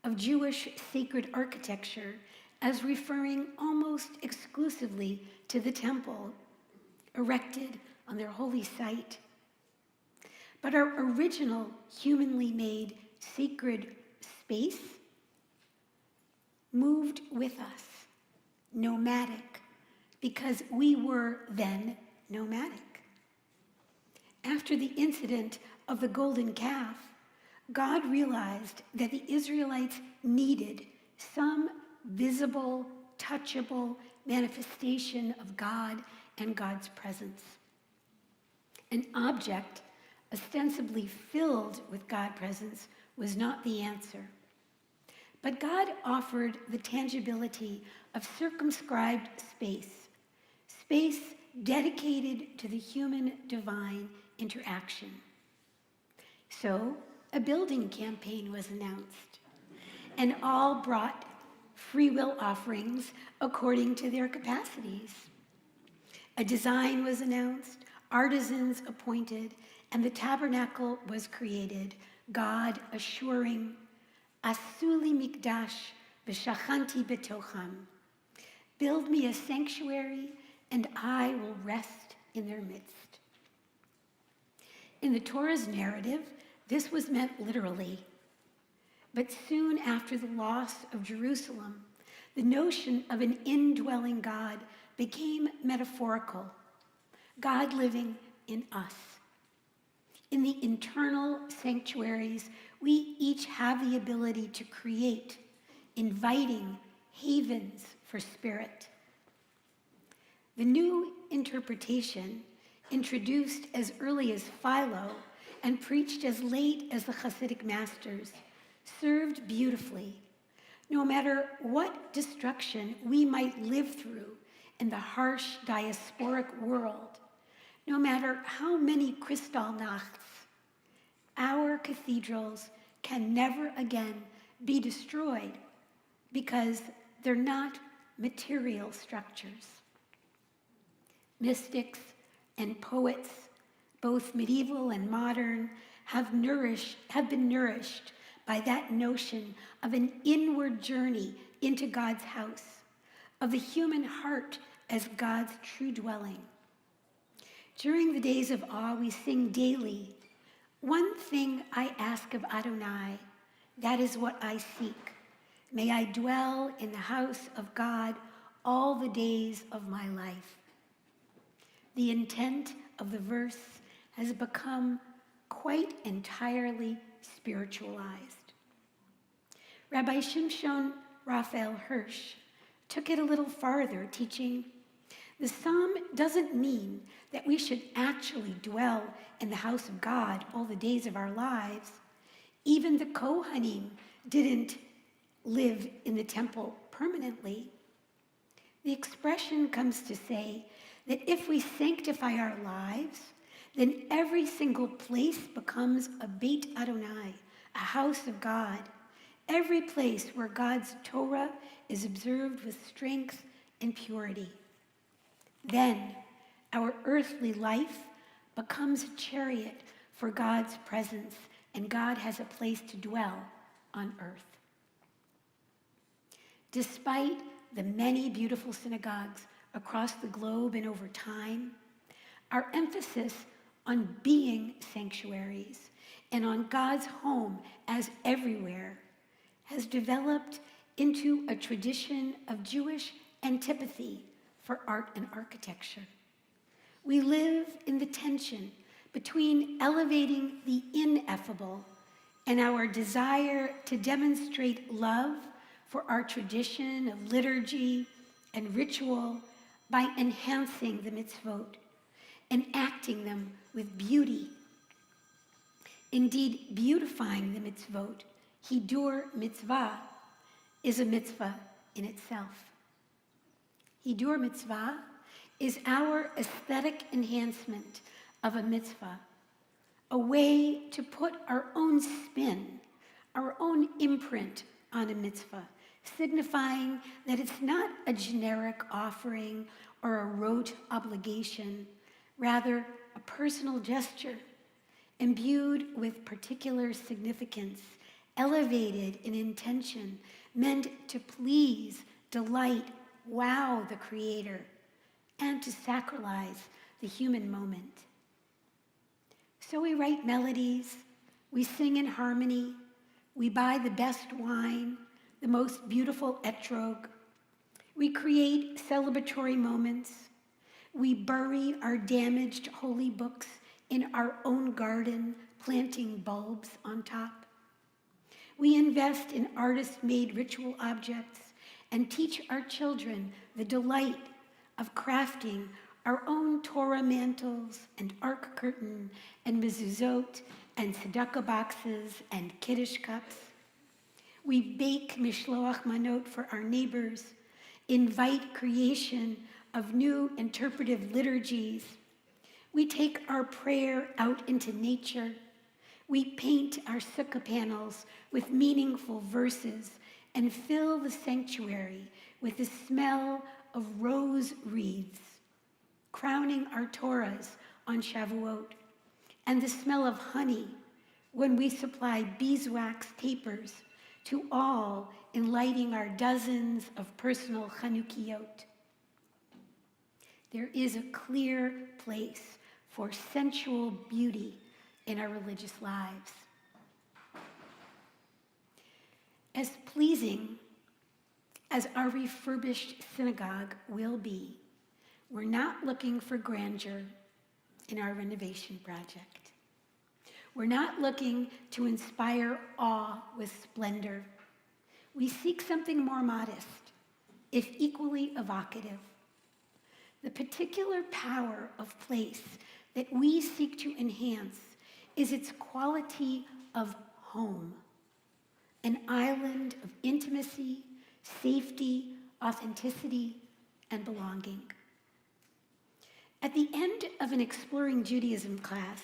of Jewish sacred architecture as referring almost exclusively to the temple erected on their holy site. But our original humanly made sacred space moved with us, nomadic, because we were then nomadic. After the incident of the golden calf, God realized that the Israelites needed some visible, touchable manifestation of God and God's presence. An object ostensibly filled with God's presence was not the answer. But God offered the tangibility of circumscribed space dedicated to the human-divine interaction. So, a building campaign was announced, and all brought free will offerings according to their capacities. A design was announced, artisans appointed, and the tabernacle was created, God assuring, "Asuli mikdash v'shachanti betocham." Build me a sanctuary, and I will rest in their midst. In the Torah's narrative, this was meant literally. But soon after the loss of Jerusalem, the notion of an indwelling God became metaphorical, God living in us. In the internal sanctuaries, we each have the ability to create inviting havens for spirit. The new interpretation, introduced as early as Philo and preached as late as the Hasidic masters, served beautifully. No matter what destruction we might live through in the harsh diasporic world, no matter how many Kristallnachts, our cathedrals can never again be destroyed because they're not material structures. Mystics and poets, both medieval and modern, have been nourished by that notion of an inward journey into God's house, of the human heart as God's true dwelling. During the days of awe, we sing daily, "One thing I ask of Adonai, that is what I seek. May I dwell in the house of God all the days of my life." The intent of the verse has become quite entirely spiritualized. Rabbi Shimshon Raphael Hirsch took it a little farther, teaching, "The psalm doesn't mean that we should actually dwell in the house of God all the days of our lives. Even the Kohanim didn't live in the temple permanently. The expression comes to say that if we sanctify our lives, then every single place becomes a Beit Adonai, a house of God, every place where God's Torah is observed with strength and purity. Then our earthly life becomes a chariot for God's presence, and God has a place to dwell on earth." Despite the many beautiful synagogues across the globe and over time, our emphasis on being sanctuaries and on God's home as everywhere has developed into a tradition of Jewish antipathy for art and architecture. We live in the tension between elevating the ineffable and our desire to demonstrate love for our tradition of liturgy and ritual by enhancing the mitzvot and acting them with beauty. Indeed, beautifying the mitzvot, hidur mitzvah, is a mitzvah in itself. Hidur mitzvah is our aesthetic enhancement of a mitzvah, a way to put our own spin, our own imprint on a mitzvah, signifying that it's not a generic offering or a rote obligation, rather a personal gesture imbued with particular significance, elevated in intention, meant to please, delight, wow the Creator, and to sacralize the human moment. So we write melodies, we sing in harmony, we buy the best wine, the most beautiful etrog, we create celebratory moments, we bury our damaged holy books in our own garden, planting bulbs on top. We invest in artist-made ritual objects and teach our children the delight of crafting our own Torah mantles and ark curtain and mezuzot and tzedakah boxes and kiddush cups. We bake mishloach manot for our neighbors, invite creation of new interpretive liturgies. We take our prayer out into nature. We paint our sukkah panels with meaningful verses and fill the sanctuary with the smell of rose wreaths, crowning our Torahs on Shavuot, and the smell of honey when we supply beeswax tapers to all in lighting our dozens of personal Chanukiot. There is a clear place for sensual beauty in our religious lives. As pleasing as our refurbished synagogue will be, we're not looking for grandeur in our renovation project. We're not looking to inspire awe with splendor. We seek something more modest, if equally evocative. The particular power of place that we seek to enhance is its quality of home, an island of intimacy, safety, authenticity, and belonging. At the end of an Exploring Judaism class,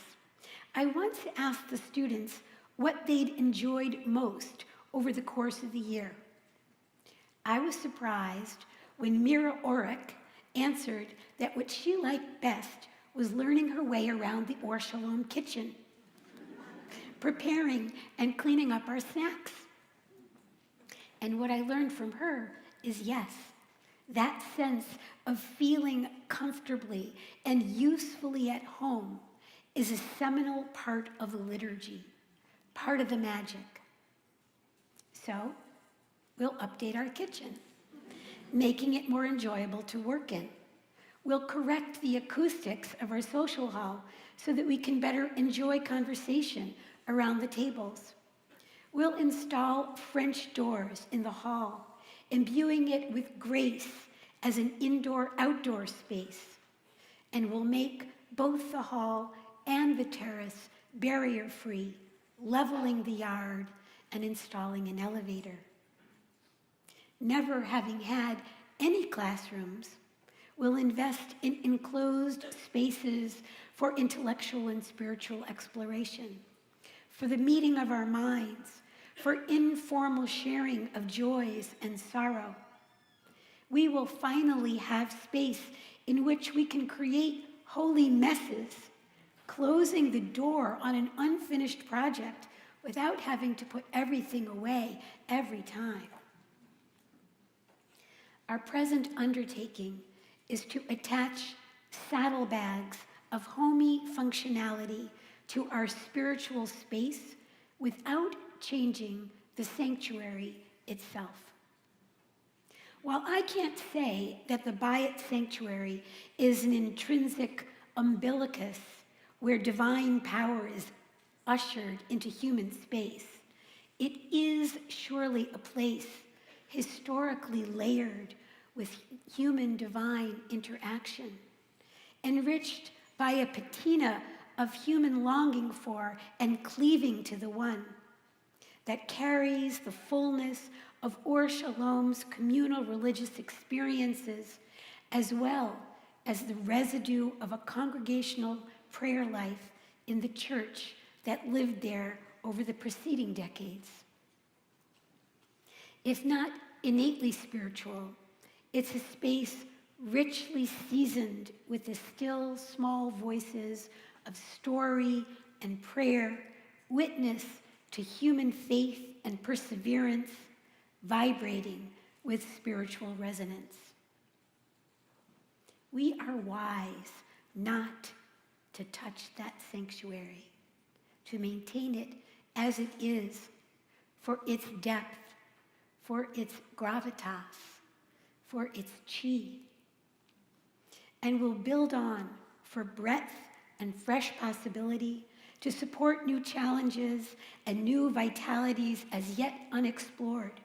I once asked the students what they'd enjoyed most over the course of the year. I was surprised when Mira Orek answered that what she liked best was learning her way around the Or Shalom kitchen, preparing and cleaning up our snacks. And what I learned from her is yes, that sense of feeling comfortably and usefully at home is a seminal part of the liturgy, part of the magic. So, we'll update our kitchen, making it more enjoyable to work in. We'll correct the acoustics of our social hall so that we can better enjoy conversation around the tables. We'll install French doors in the hall, imbuing it with grace as an indoor-outdoor space. And we'll make both the hall and the terrace barrier-free, leveling the yard and installing an elevator. Never having had any classrooms, we'll invest in enclosed spaces for intellectual and spiritual exploration, for the meeting of our minds, for informal sharing of joys and sorrow. We will finally have space in which we can create holy messes, closing the door on an unfinished project without having to put everything away every time. Our present undertaking is to attach saddlebags of homey functionality to our spiritual space without changing the sanctuary itself. While I can't say that the Bayit sanctuary is an intrinsic umbilicus where divine power is ushered into human space, it is surely a place historically layered with human-divine interaction, enriched by a patina of human longing for and cleaving to the one, that carries the fullness of Or Shalom's communal religious experiences, as well as the residue of a congregational prayer life in the church that lived there over the preceding decades. If not innately spiritual, it's a space richly seasoned with the still small voices of story and prayer, witness to human faith and perseverance, vibrating with spiritual resonance. We are wise not to touch that sanctuary, to maintain it as it is, for its depth, for its gravitas, for its chi. And we'll build on for breadth and fresh possibility to support new challenges and new vitalities as yet unexplored,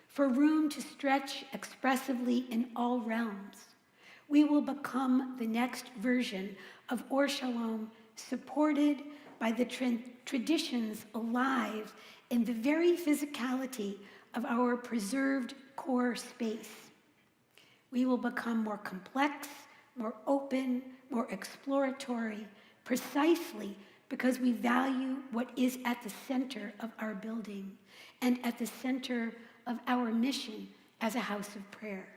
for room to stretch expressively in all realms. We will become the next version of Or Shalom, supported by the traditions alive in the very physicality of our preserved core space. We will become more complex, more open, more exploratory, precisely because we value what is at the center of our building and at the center of our mission as a house of prayer.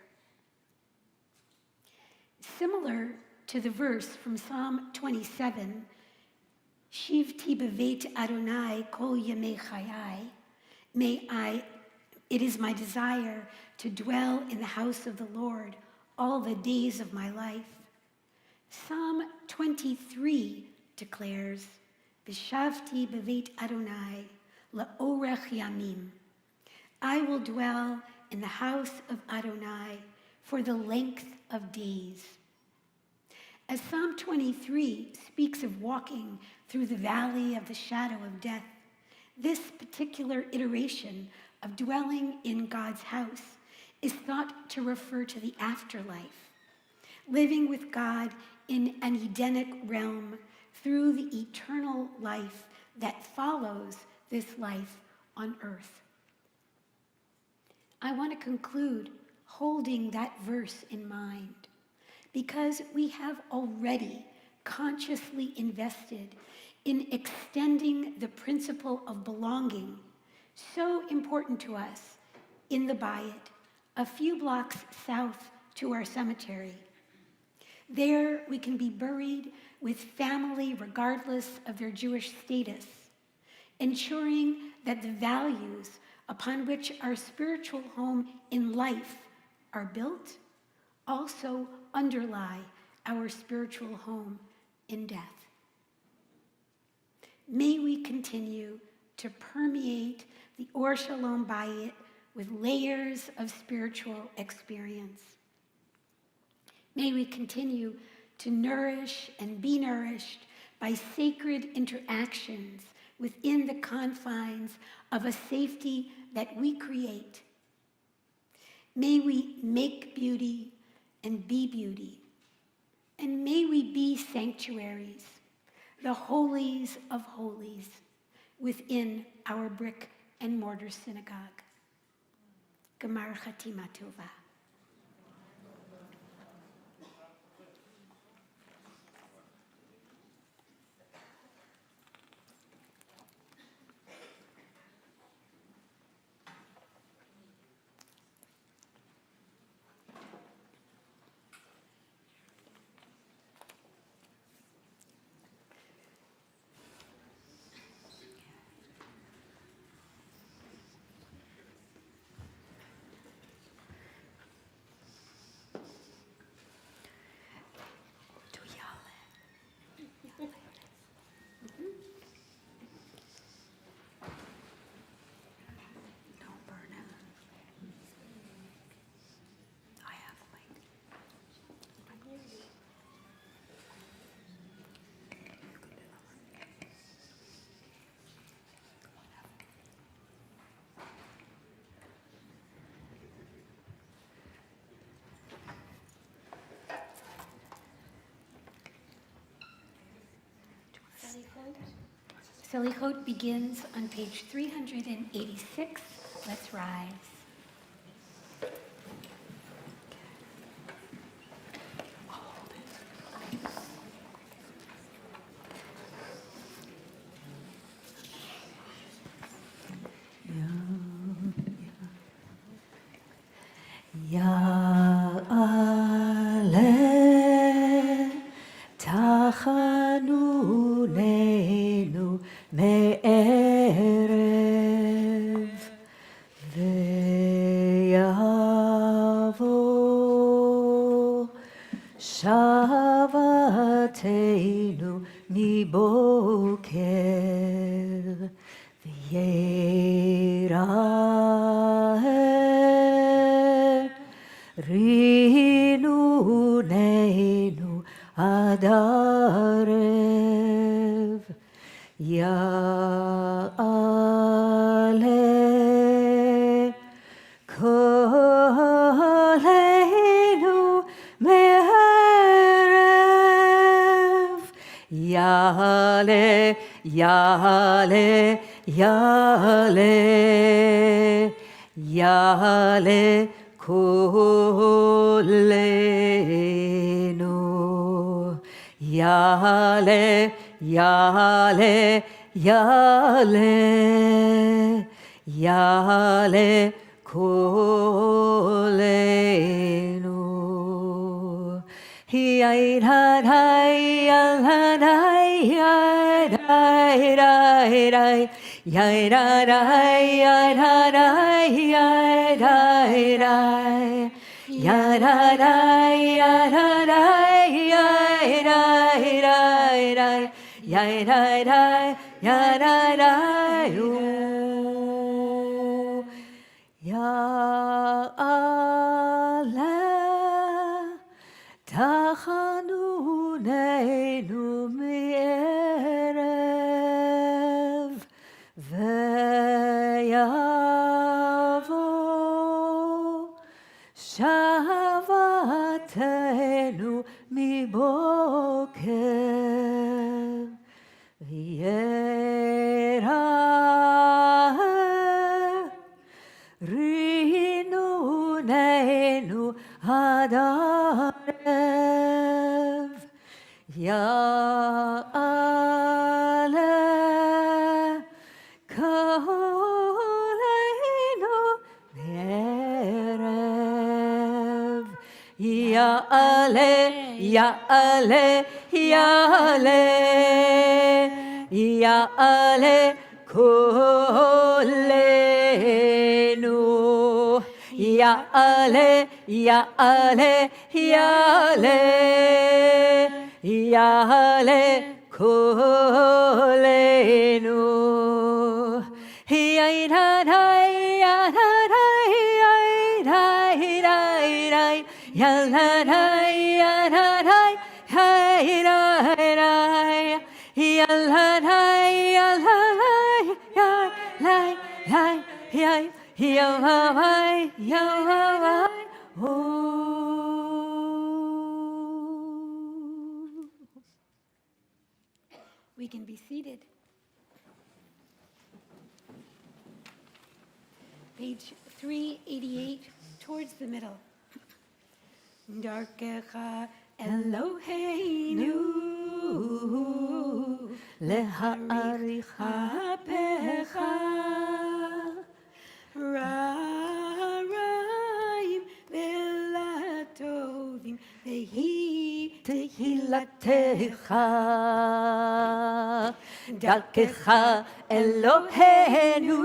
Similar to the verse from Psalm 27, Shivti beveit Adonai kol yemei chayai, it is my desire to dwell in the house of the Lord all the days of my life. Psalm 23 declares, Vishavti beveit Adonai la'orech yamim. I will dwell in the house of Adonai for the length of days. As Psalm 23 speaks of walking through the valley of the shadow of death, this particular iteration of dwelling in God's house is thought to refer to the afterlife, living with God in an Edenic realm through the eternal life that follows this life on earth. I want to conclude holding that verse in mind, because we have already consciously invested in extending the principle of belonging, so important to us, in the Bayit, a few blocks south to our cemetery. There we can be buried with family regardless of their Jewish status, ensuring that the values upon which our spiritual home in life are built also underlie our spiritual home in death. May we continue to permeate the Or Shalom Bayit with layers of spiritual experience. May we continue to nourish and be nourished by sacred interactions within the confines of a safety that we create. May we make beauty and be beauty. And may we be sanctuaries, the holies of holies, within our brick and mortar synagogue. Gemar Chatima Tova. Selichot begins on page 386. Let's rise. תחנוננו מערב ויבוא שבתנו מבוקר ויראה רינוננו עד ערב יעלה קולנו מערב יעלה יעלה יעלה יעלה קולנו יעלה יעלה יעלה יעלה קולנו יעיי תחנוננו מערב ויבוא שבת תהילתנו מבוקר וירא רינוננו עד ערב יעלה קולנו בערב יעלה יעלה יעלה יעלה קולנו יעלה יעלה יעלה יעלה קולנו We can be seated. Page 388, towards the middle. Darkecha Eloheinu להעריך Apecha Ra'arim Velatovim Vehi תהילתך דרכך אלוהינו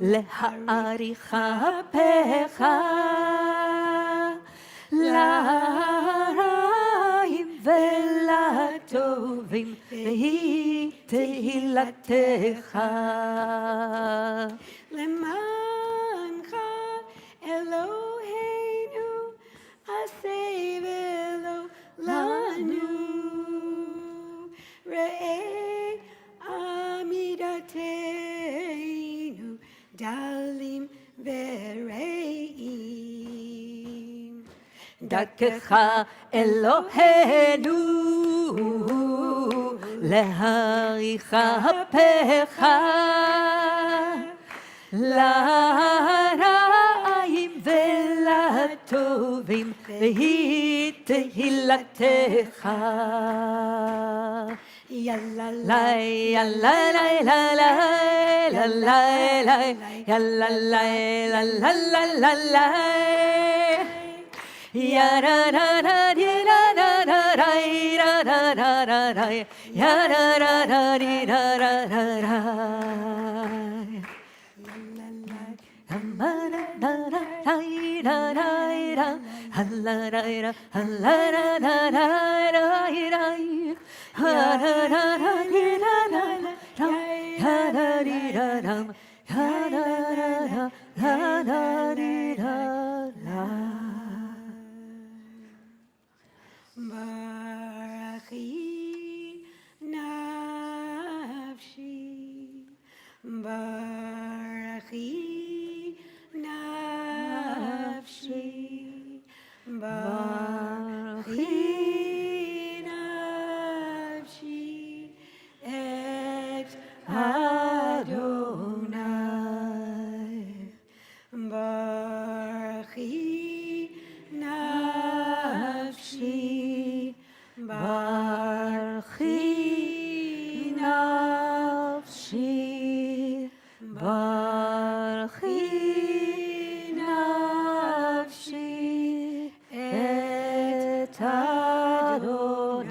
להעריך אפיך לרעים ולטובים והיא תהילתך למענך אלוהינו עשה ולא לנו ראה עמידתנו דלים ורעים דרכך אלוהינו להעריך אפיך לרעים ולטובים והיא תהילתך יאללה לי יאללה לי לה לה לה לה לה יאללה לי לה לה לה לה לה ya ra ra ra di ra ra ra ra ra ra ra ra ra ya ra ra ra di ra ra ra ra Amara ra ra ra ra ra ra halla ra ra halla ra ra ra ra ra ha ra ra ra di ra ra ra ha ra di ra ra ha ra ra ra ha ra di ra ra Barachi nafshi, Barachi nafshi, Barachi nafshi, et Adonai, Barachi nafshi. ברכי נפשי, ברכי נפשי את אדוני.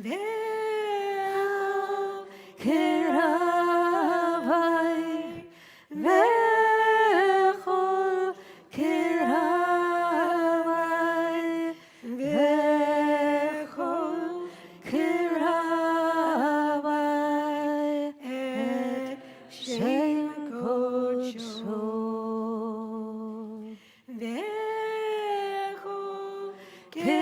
Ve'al קרבי וכל קרבי וכל קרבי את שם קודשו. ve'al קרבי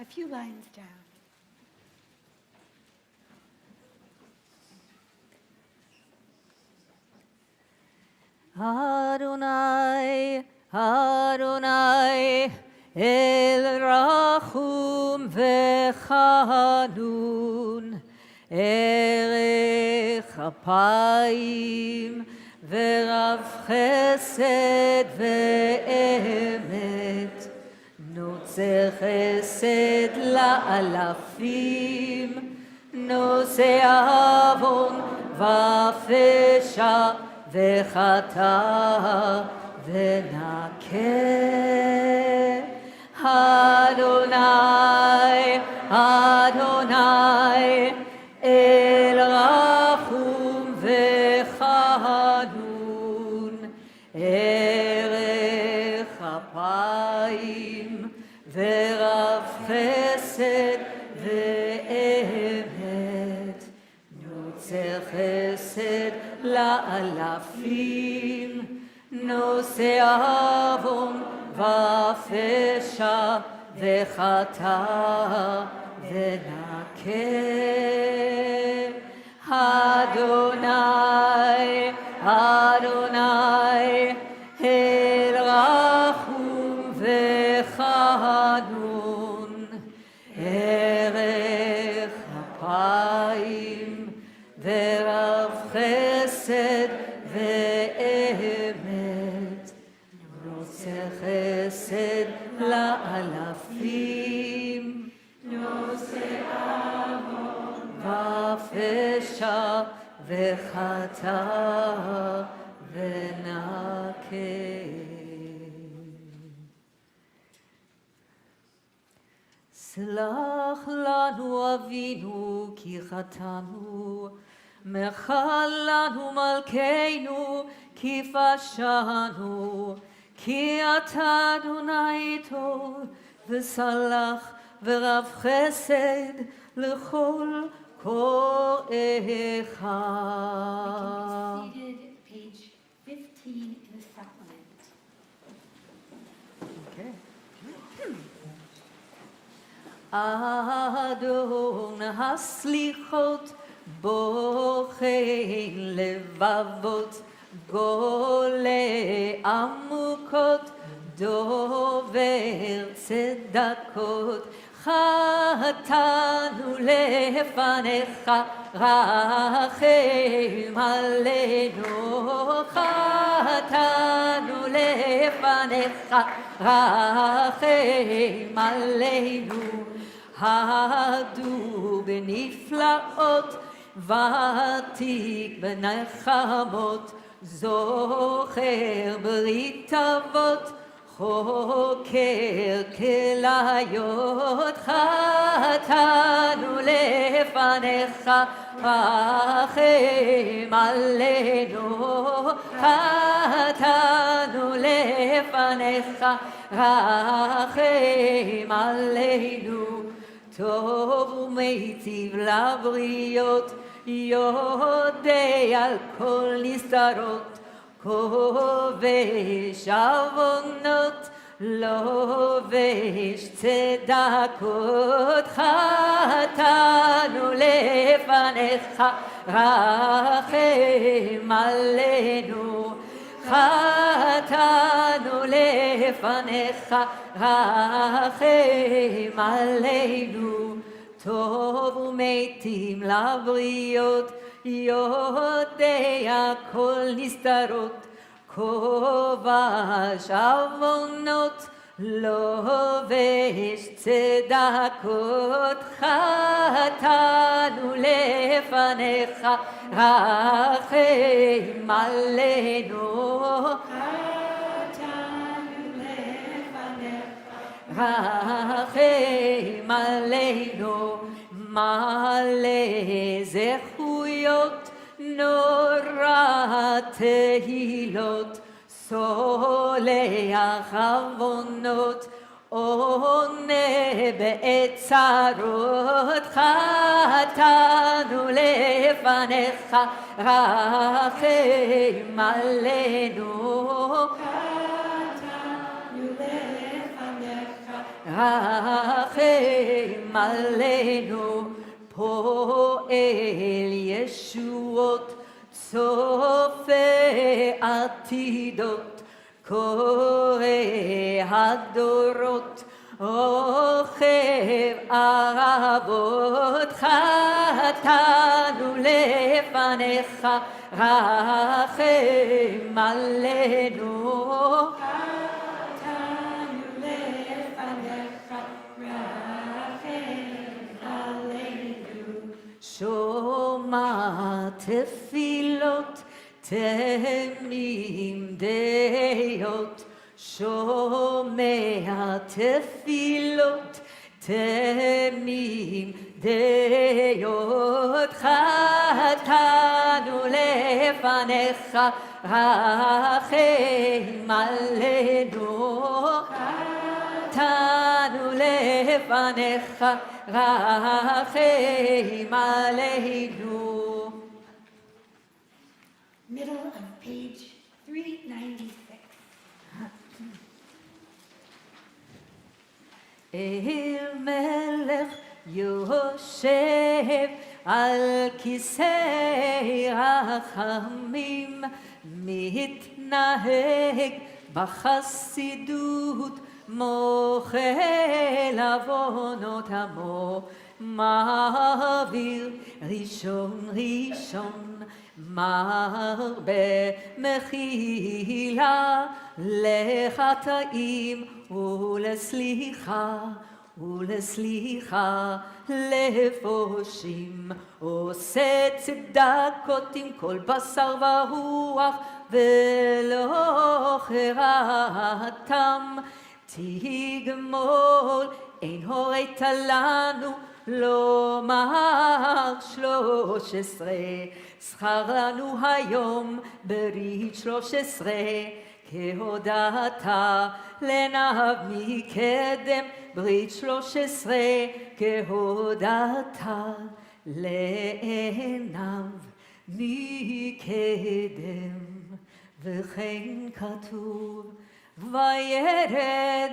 a few lines down. Adonai, Adonai, El Rachum Vechanun, Erech Apayim, Verav Chesed Ve'emet, Notzer Chesed La'alafim, Nosei Avon Vafesha, וחטא ונקה. אדוני, אדוני, אל רחום וחנון, ערך אפיים ורב חסד ואמת, נוצר חסד לאלפים, נושא עוון ופשע וחטא ונקה. אדוני, אדוני, אל רחום וחנון, ערך אפיים ורב חסד ואמת, נושא חסד לאלפים, נושא עוון ופשע וחטא ונקה. סלח לנו אבינו כי חטאנו, מחל לנו מלכנו כי פשענו, כי אתה אדוני טוב וסלח ורב חסד לכל קוראיך. Seated, page 15 in the supplement. Okay. אדון הסליחות בוחן לבבות, גולה עמוקות, דובר צדקות, חטאנו לפניך, רחם עלינו. חטאנו לפניך, רחם עלינו. הדו בנפלאות, ותיק בנחמות, זוכר ברית אבות, חוקר כליות. חטאנו לפניך, רחם עלינו. חטאנו לפניך, רחם עלינו. טוב ומיטיב לבריות, יודע על כל נסתרות, כובש עוונות, לובש צדקות. חטאנו לפניך, רחם עלינו. חטאנו לפניך, רחם עלינו. טוב ומיטיב לבריות, יודע כל נסתרות, כובש עוונות, לובש צדקות. חטאנו לפניך, רחם עלינו. חטאנו לפניך, רחם עלינו. מלא זכויות, נורא תהילות, סולח עוונות, עונה בעת צרות. חטאנו לפניך, רחם עלינו. חטאנו לפניך, רחם עלינו, פועל ישועות, צופה עתידות, קורא הדורות, רוכב ערבות, חטאנו לפניך, רחם עלינו. חטאנו לפניך, רחם עלינו. שומע תפילות תמים דעות, שומע תפילות תמים דעות, חטאנו לפניך, רחם עלינו. חטאנו לפניך, רחם עלינו. Middle of page 396. אל מלך יושב על כיסא רחמים, מתנהג בחסידות, מוחל עוונות עמו, מעביר ראשון ראשון, מרבה מחילה לחטאים ולסליחה, ולסליחה לפושעים, עושה צדקות עם כל בשר ורוח, ולא חרתם תגמול. אין הורית לנו לומר 13, שכר לנו היום ברית 13, כהודעת לעיניו מקדם, ברית 13, כהודעת לעיניו מקדם. וכן כתוב, וירד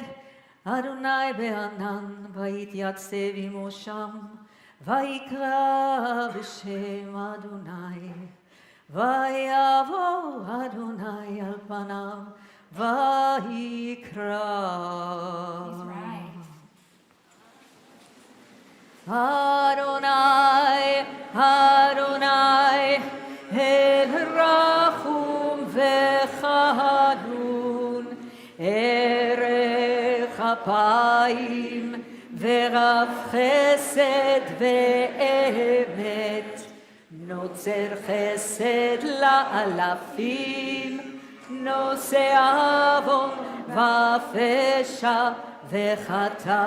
אדוני בענן, ויתייצב עמו שם, ויקרא בשם אדוני, ויבוא אדוני על פניו, ויקרא. He's right. אדוני, אדוני, אל רחום וחנון, ערך אפיים ורב חסד ואמת, נוצר חסד לאלפים, נושא עוון ופשע וחטא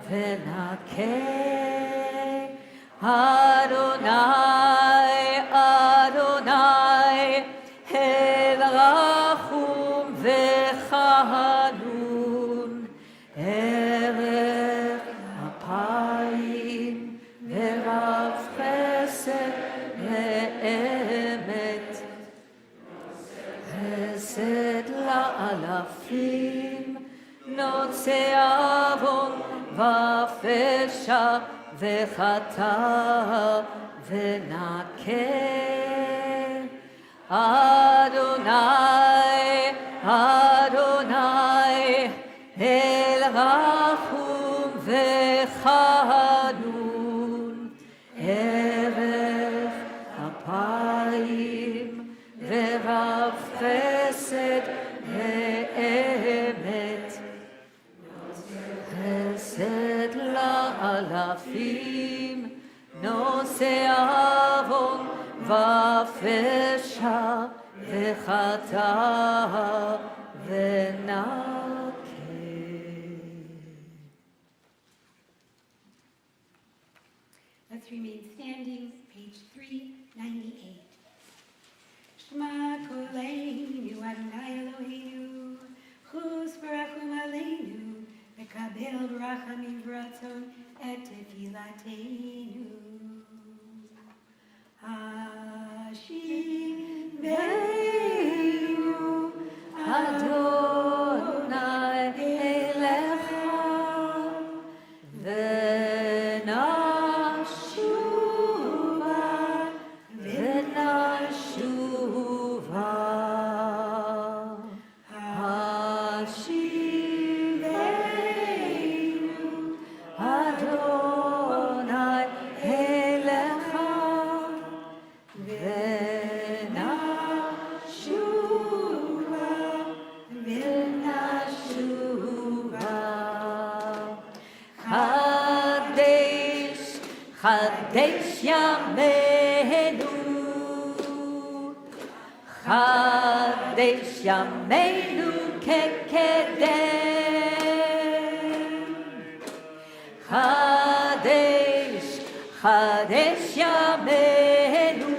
ונקה. אדוני, אדוני, אל רחום וחנון, ערך אפיים ורב חסד ואמת, חסד לאלפים, נוצא עוון ופשע וחטא ונקה. אדוני, אדוני, אל רחום וחנון, ערך אפיים ורב חסד ואמת, חסד לאלפים, נושא עוון ופשע וחטא ונקה. Let's remain standing, page 398. Shema Koleinu Adonai Eloheinu, Chus v'rachum aleinu, v'kabel b'rachamim v'ratzon et tefilateinu. Hashivenu Adonai elecha חדש ימינו, חדש ימינו כקדם, חדש, חדש ימינו,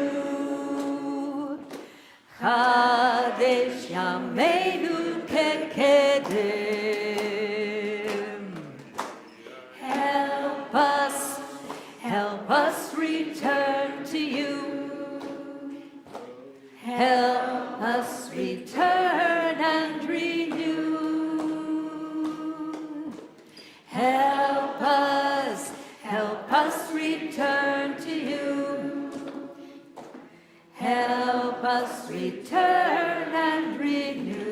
חדש ימינו כקדם. Help us return to you. Help us return and renew. Help us return to you. Help us return and renew.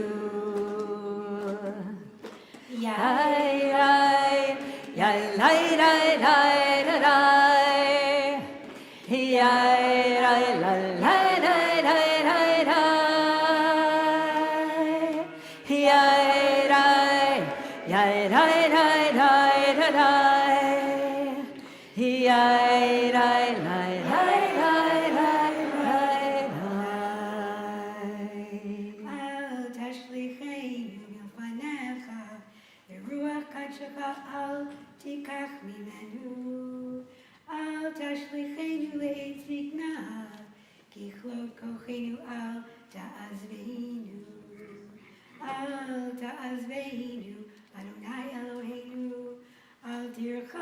Yai, yai, yai, yai, yai, yai. אל תיקח ממנו, אל תשליכנו לעת זקנה, ככלות כוחנו אל תעזבנו, אל תעזבנו, אדוני אלוהינו, אל תרחק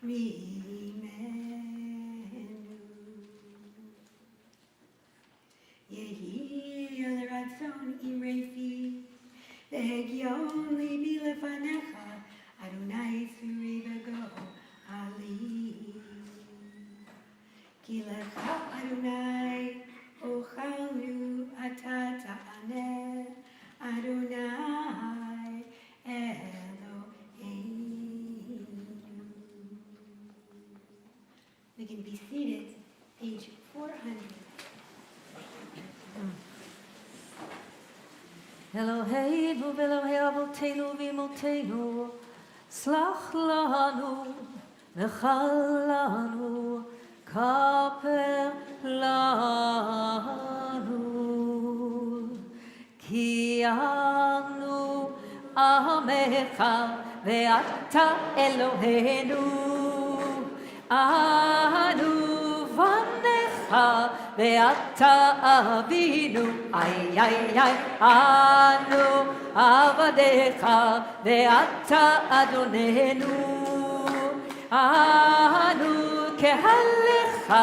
ממנו. יהי לרצון אמרי והגיון ליבי לפניך, אדוני צורי וגואלי. כי לך אדוני אוכלנו, אתה תענה, אדוני אלוהינו. We can be seated, page 400. אלוהינו ואלוהי אבותינו ואמותינו, סלח לנו וחל לנו, כפר לנו. כי אנו עמך ואתה אלוהינו, אנו בניך ואתה אבינו, איי איי איי, אנו עבדיך ואתה אדוננו, אנו קהלך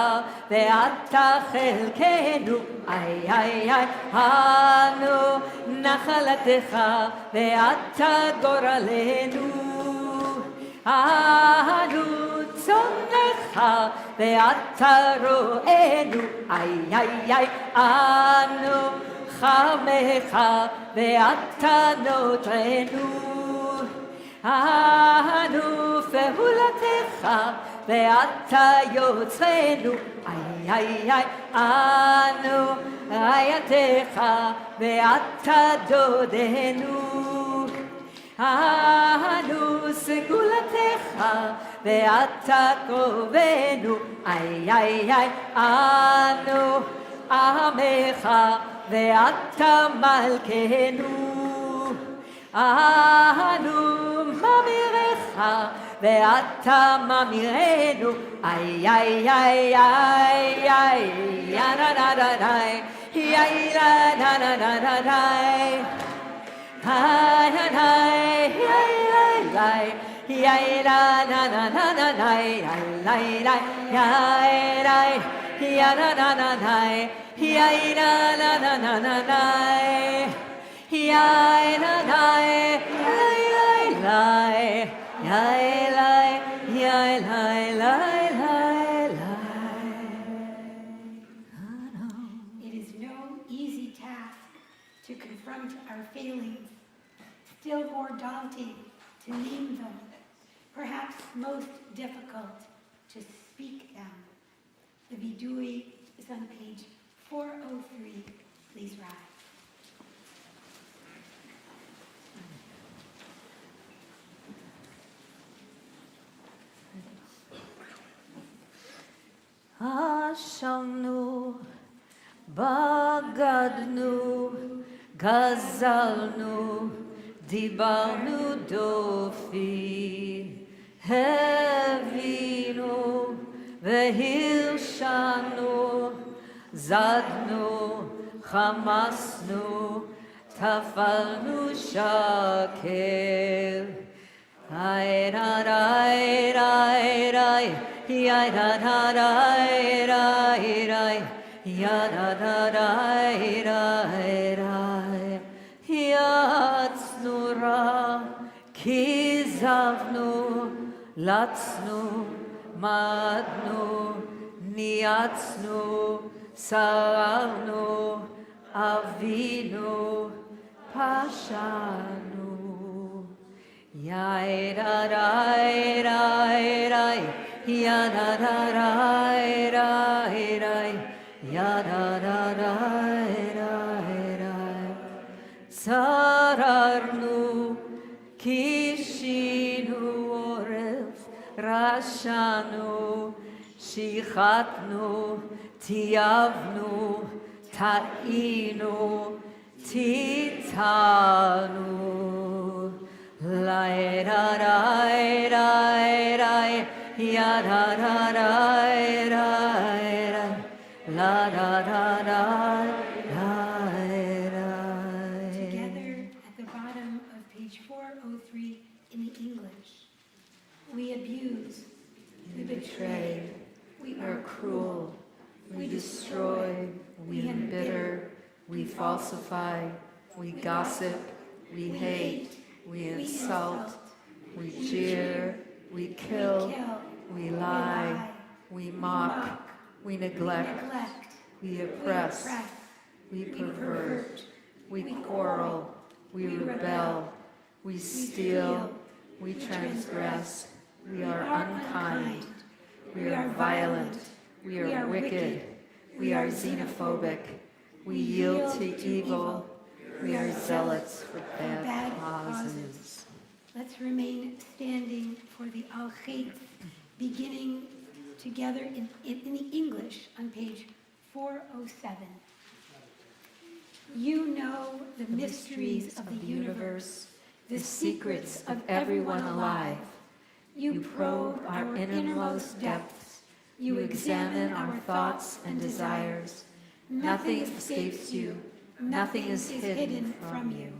ואתה חלקנו, איי איי איי, אנו נחלתך ואתה גורלנו, אנו צונך ואתה רואנו, איי איי איי, אנו חמך ואתה נותרנו, אנו פעולתך ואתה יוצרנו, איי איי איי, אנו רעייתך ואתה דודנו, אנו סגולתך ואתה קרובנו, איי איי איי, אנו עמך ואתה מלכנו, אנו ממירך ואתה ממירנו, איי איי איי איי איי, יא נה נה נה נה, יא נה נה נה נה נה נה, hi hi hi hi hi hi la na na na na na la la hi hi ya na na na na hi la na na na na na hi na na la la It is no easy task to confront our failings, still more daunting to name them, perhaps most difficult to speak them. The vidui is on page 403. Please rise. ישנו, בגדנו, גזלנו, דיברנו דופי, הבינו והרשענו, זדנו, חמסנו, טפלנו שקר. Ay da da da da, ya da da da da da, ya da da da da da. Yatznu ra, kizavnu, latznu, madnu, niatznu, saravnu, avinu, pashanu. Ya da da da da, ya da da da da da, ya da da da da da. Sararnu, kishinu oref, rashanu, shichatnu, tiyavnu, ta'inu, titanu. La da da da da, ya da da da da da, la da da da da da. Together at the bottom of page 403 in the English. We abuse, we betray, we are cruel, we destroy, we embitter, we falsify, we gossip, we hate, we insult, we jeer, we kill, we lie, we mock, we neglect, we oppress, we pervert, we quarrel, we rebel, we steal, we transgress, we are unkind, we are violent, we are wicked, we are xenophobic, we yield to evil, we are zealots for bad causes. Let's remain standing for the Al-Khayt, beginning together in the English on page 407. You know the mysteries of the universe, the secrets of everyone alive. You probe our innermost depths. You examine our thoughts and desires. Nothing escapes you. Nothing is hidden from you.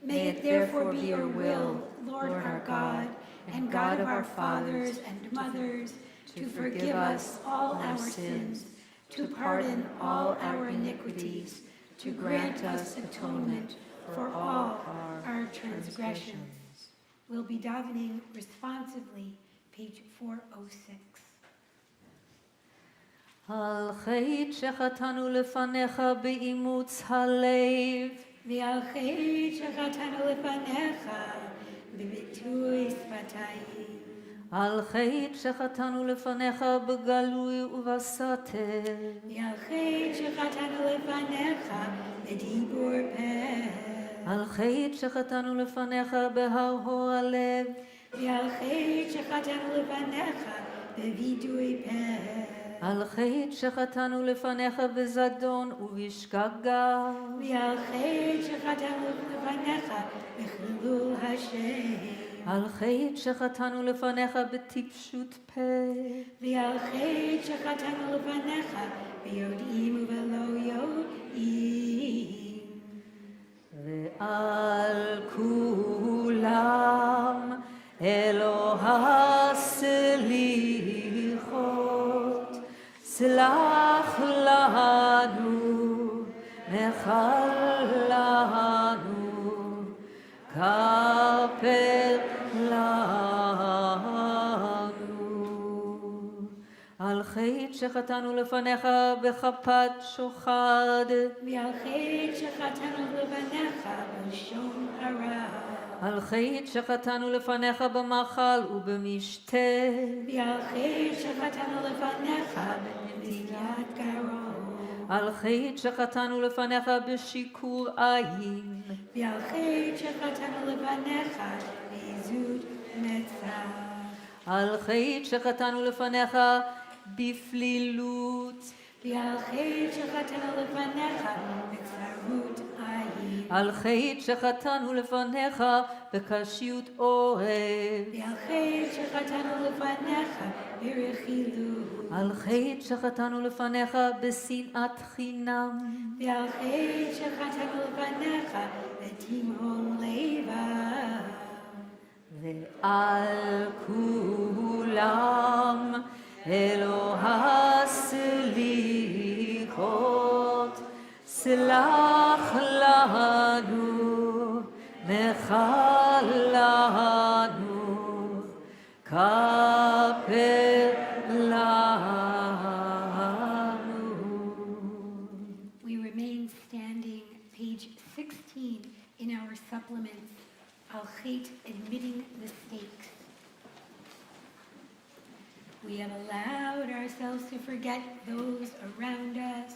May it therefore be your will, Lord our God, and God of our fathers and mothers, to forgive us all our sins, to pardon all our iniquities, to grant us atonement for all our transgressions. We'll be davening responsively, page 406. על חטא שחטאנו לפניך באימוץ הלב, ועל חטא שחטאנו לפניך בביטוי שפתיים, על חטא שחטאנו לפניך בגלוי ובסתר, ועל חטא שחטאנו לפניך בדיבור פה, על חטא שחטאנו לפניך בהרהור הלב, ועל חטא שחטאנו לפניך בווידוי פה, על חטא שחטאנו לפניך בזדון ובשגגה, ועל חטא שחטאנו לפניך בחילול השם, על חטא שחטאנו לפניך בטיפשות פה, ועל חטא שחטאנו לפניך ביודעים ובלא יודעים. ועל כולם אלוה סליחות, סלח לנו, מחל לנו, כפר לנו. על חטא שחטאנו לפניך בכפת שוחד, ועל חטא שחטאנו לפניך בלשון הרע, על חטא שחטאנו לפניך במאכל ובמשתה, ועל חטא שחטאנו לפניך בנטיית גרון, על חטא שחטאנו לפניך בשיקור עין, ועל חטא שחטאנו לפניך בעזות מצח, על חטא שחטאנו לפניך בפלילות, ועל חטא שחטאנו לפניך בקצרות עין. על חטא שחטאנו לפניך בקשיות אוהב, ועל חטא שחטאנו לפניך ברכילות. על חטא שחטאנו לפניך בשנאת חינם, ועל חטא שחטאנו לפניך בתימהון לבב. ועל כולם אלוה הסליחות, סלח לנו, מחל לנו, כפר לנו. We remain standing, page 16 in our supplements, Al Chait admitting mistakes. We have allowed ourselves to forget those around us.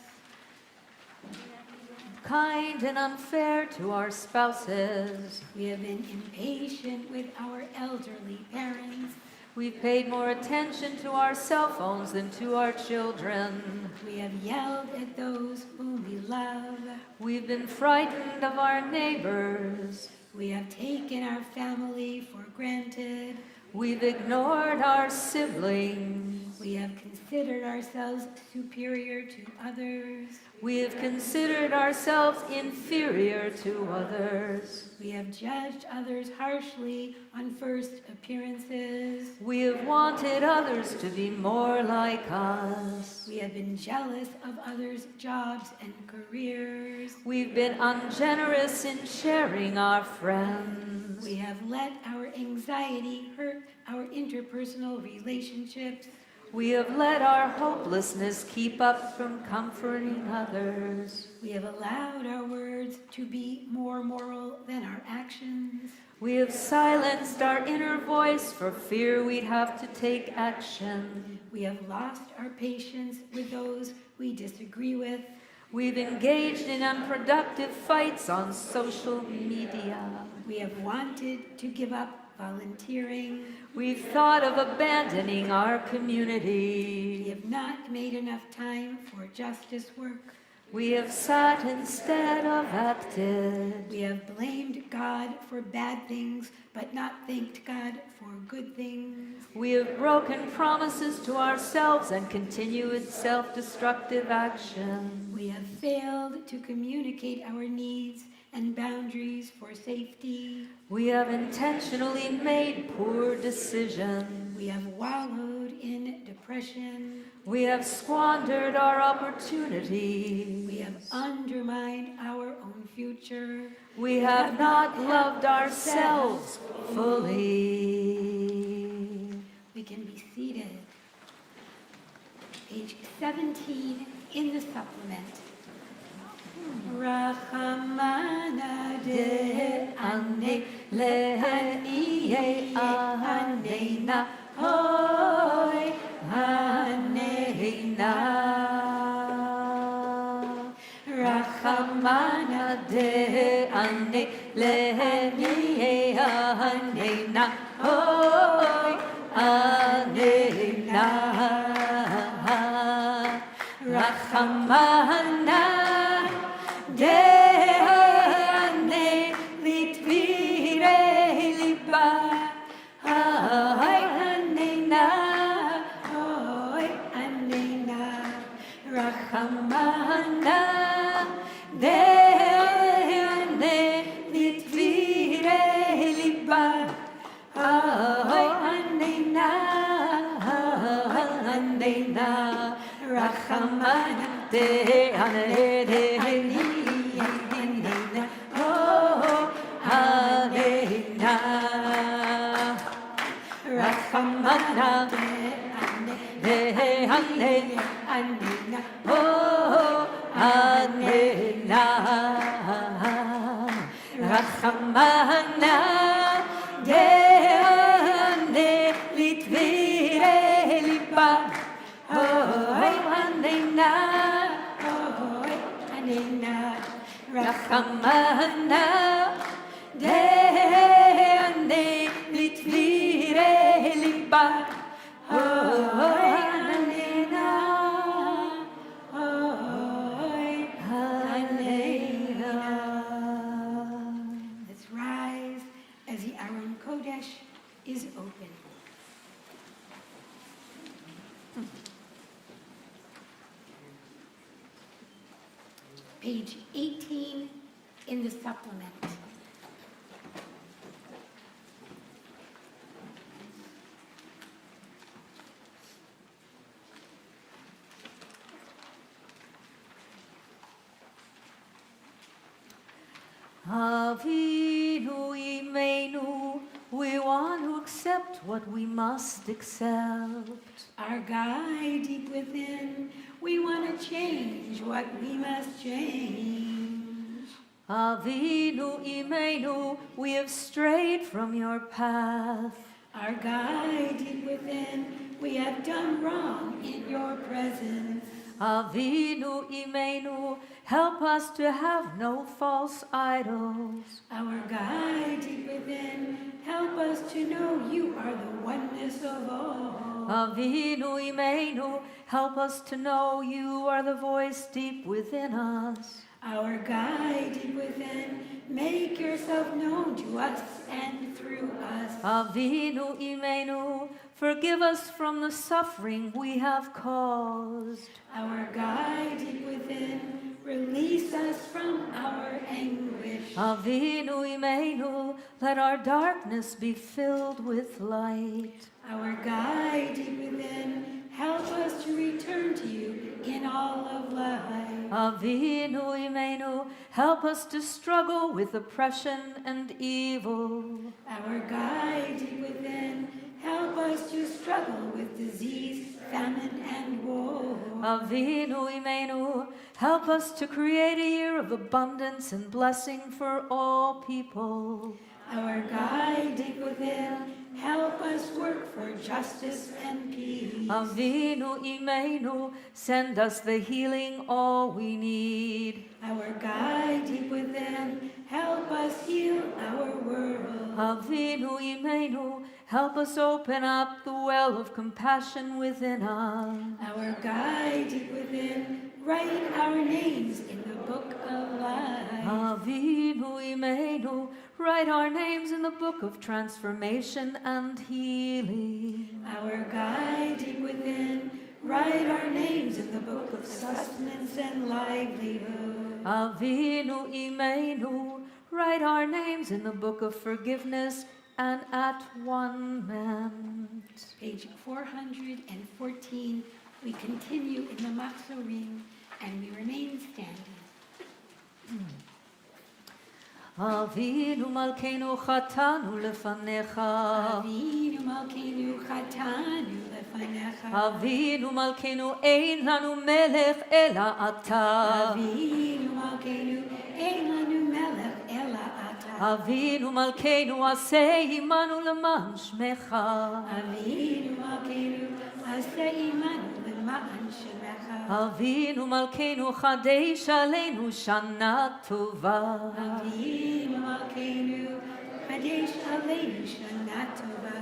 Kind and unfair to our spouses. We have been impatient with our elderly parents. We've paid more attention to our cell phones than to our children. We have yelled at those whom we love. We've been frightened of our neighbors. We have taken our family for granted. We've ignored our siblings. We have considered ourselves superior to others. We have considered ourselves inferior to others. We have judged others harshly on first appearances. We have wanted others to be more like us. We have been jealous of others' jobs and careers. We've been ungenerous in sharing our friends. We have let our anxiety hurt our interpersonal relationships. We have let our hopelessness keep us from comforting others. We have allowed our words to be more moral than our actions. We have silenced our inner voice for fear we'd have to take action. We have lost our patience with those we disagree with. We've engaged in unproductive fights on social media. We have wanted to give up volunteering. We've thought of abandoning our We community. have not made enough time for justice work. We have sat instead of acted. We have blamed God for bad things, but not thanked God for good things. We have broken promises to ourselves and continue with self-destructive action. We have failed to communicate our needs and boundaries for safety. We have intentionally made poor decisions. We have wallowed in depression. We have squandered our opportunities. We have undermined our own future. We have not loved ourselves fully. We can be seated. Page 17 in the supplement. Rachamana de ane le'aniye aneina hoy aneina. Rachamana de ane le'aniye aneina hoy aneina. Rachamana De'ane litvire liba, hoy anena, Hoy aneina. Rachamana. De'ane litvire liba, hoy anena, anena. Rachamana de'ane de'ane. Rachamana de'ane Anena. oh anena. Rachamana de'ane litvire liba, oh anena. Hoy aneina. Rachamana de'ane litvire liba, oh anena. page 18 in the supplement. Avinu Imeinu, we want to accept what we must accept. Our guide deep within, we want to change what we must change. Avinu Imeinu, we have strayed from your path. Our guide deep within, we have done wrong in your presence. Avinu Imeinu, help us to have no false idols. Our guide deep within, help us to know you are the oneness of all. Avinu Imeinu, help us to know you are the voice deep within us. Our guide deep within, make yourself known to us and through us. Avinu Imeinu, forgive us from the suffering we have caused. Our guide deep within, release us from our anguish. Avinu Imeinu, let our darkness be filled with light. Our guide deep within, help us to return to you in all of life. Avinu Imeinu, help us to struggle with oppression and evil. Our guide deep within, help us to struggle with disease, famine, and war. Avinu Imeinu, help us to create a year of abundance and blessing for all people. Our guide deep within, help us work for justice and peace. Avinu Imeinu, send us the healing all we need. Our guide deep within, help us heal our world. Avinu Imeinu, help us open up the well of compassion within us. Our guide deep within, write our names in the book of life. Avinu Imeinu, write our names in the book of transformation and healing. Our guide deep within, write our names in the book of sustenance and livelihood. Avinu Imeinu, write our names in the book of forgiveness and at-one-ment. Page 414, we continue in the Machzorim and we remain standing. Avinu Malkeinu chatanu lefanecha. Avinu Malkeinu chatanu lefanecha. Avinu Malkeinu ein lanu melech ela ata. Avinu Malkeinu ein lanu melech ela ata. Avinu Malkeinu aseh imanu leman shmecha. Avinu Malkeinu aseh imanu leman shemecha. Avinu Malkeinu chadesh aleinu shana tova. Avinu Malkeinu kadesh aleinu shana tova.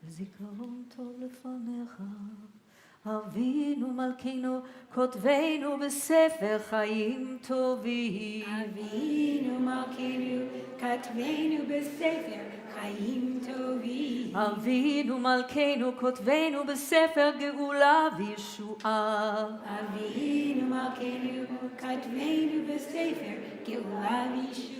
זיכרון טוב לפניך. אבינו מלכנו כותבנו בספר חיים טובים. Avinu Malkeinu katvenu besefer chaim tovim. אבינו מלכנו כותבנו בספר גאולה וישועה. Avinu Malkeinu katvenu besefer geula v'yishua.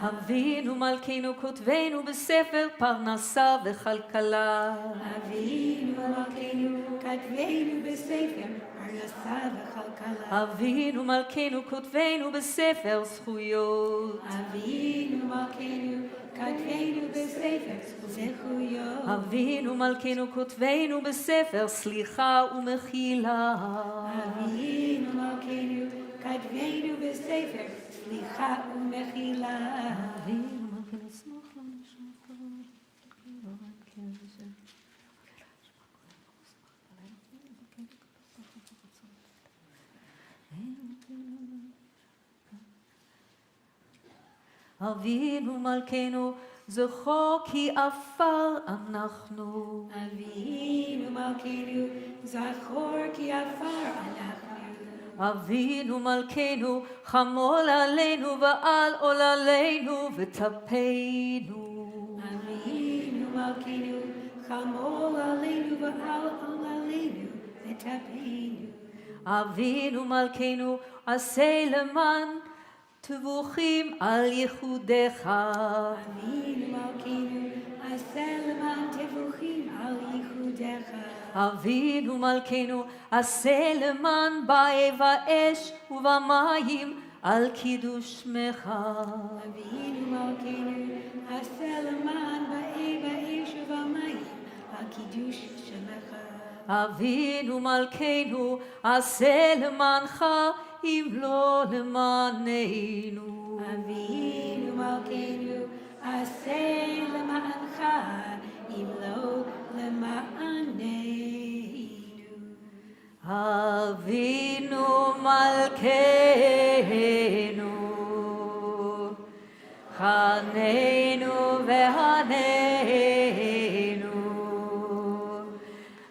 אבינו מלכנו כותבנו בספר פרנסה וכלכלה. Avinu Malkeinu katvenu besefer parnasa v'chalkala. אבינו מלכנו כותבנו בספר זכויות. Avinu Malkeinu katvenu besefer zechuyot. אבינו מלכנו כותבנו בספר סליחה ומחילה. Avinu Malkeinu katvenu besefer slicha u'mechila. אבינו מלכנו סמוך לנו שחר. אבינו מלכנו זכור כי עפר אנחנו. אבינו מלכנו, זכור כי עפר אנחנו. אבינו מלכנו, חמול עלינו ועל עוללינו וטפנו. אבינו מלכנו, חמול עלינו ועל עוללינו וטפנו. אבינו מלכנו, עשה למען טבוחים על ייחודך. אבינו מלכנו, עשה למען טבוחים על ייחודך. אבינו מלכנו, עשה למען באי ואש ובמים על קידוש שמך. אבינו מלכנו, עשה למען באי באש ובמים על קידוש שמך. אבינו מלכנו, עשה למענך אם לא למעננו. אבינו מלכנו, עשה למענך אם לא למעננו. אבינו מלכנו, חננו והננו.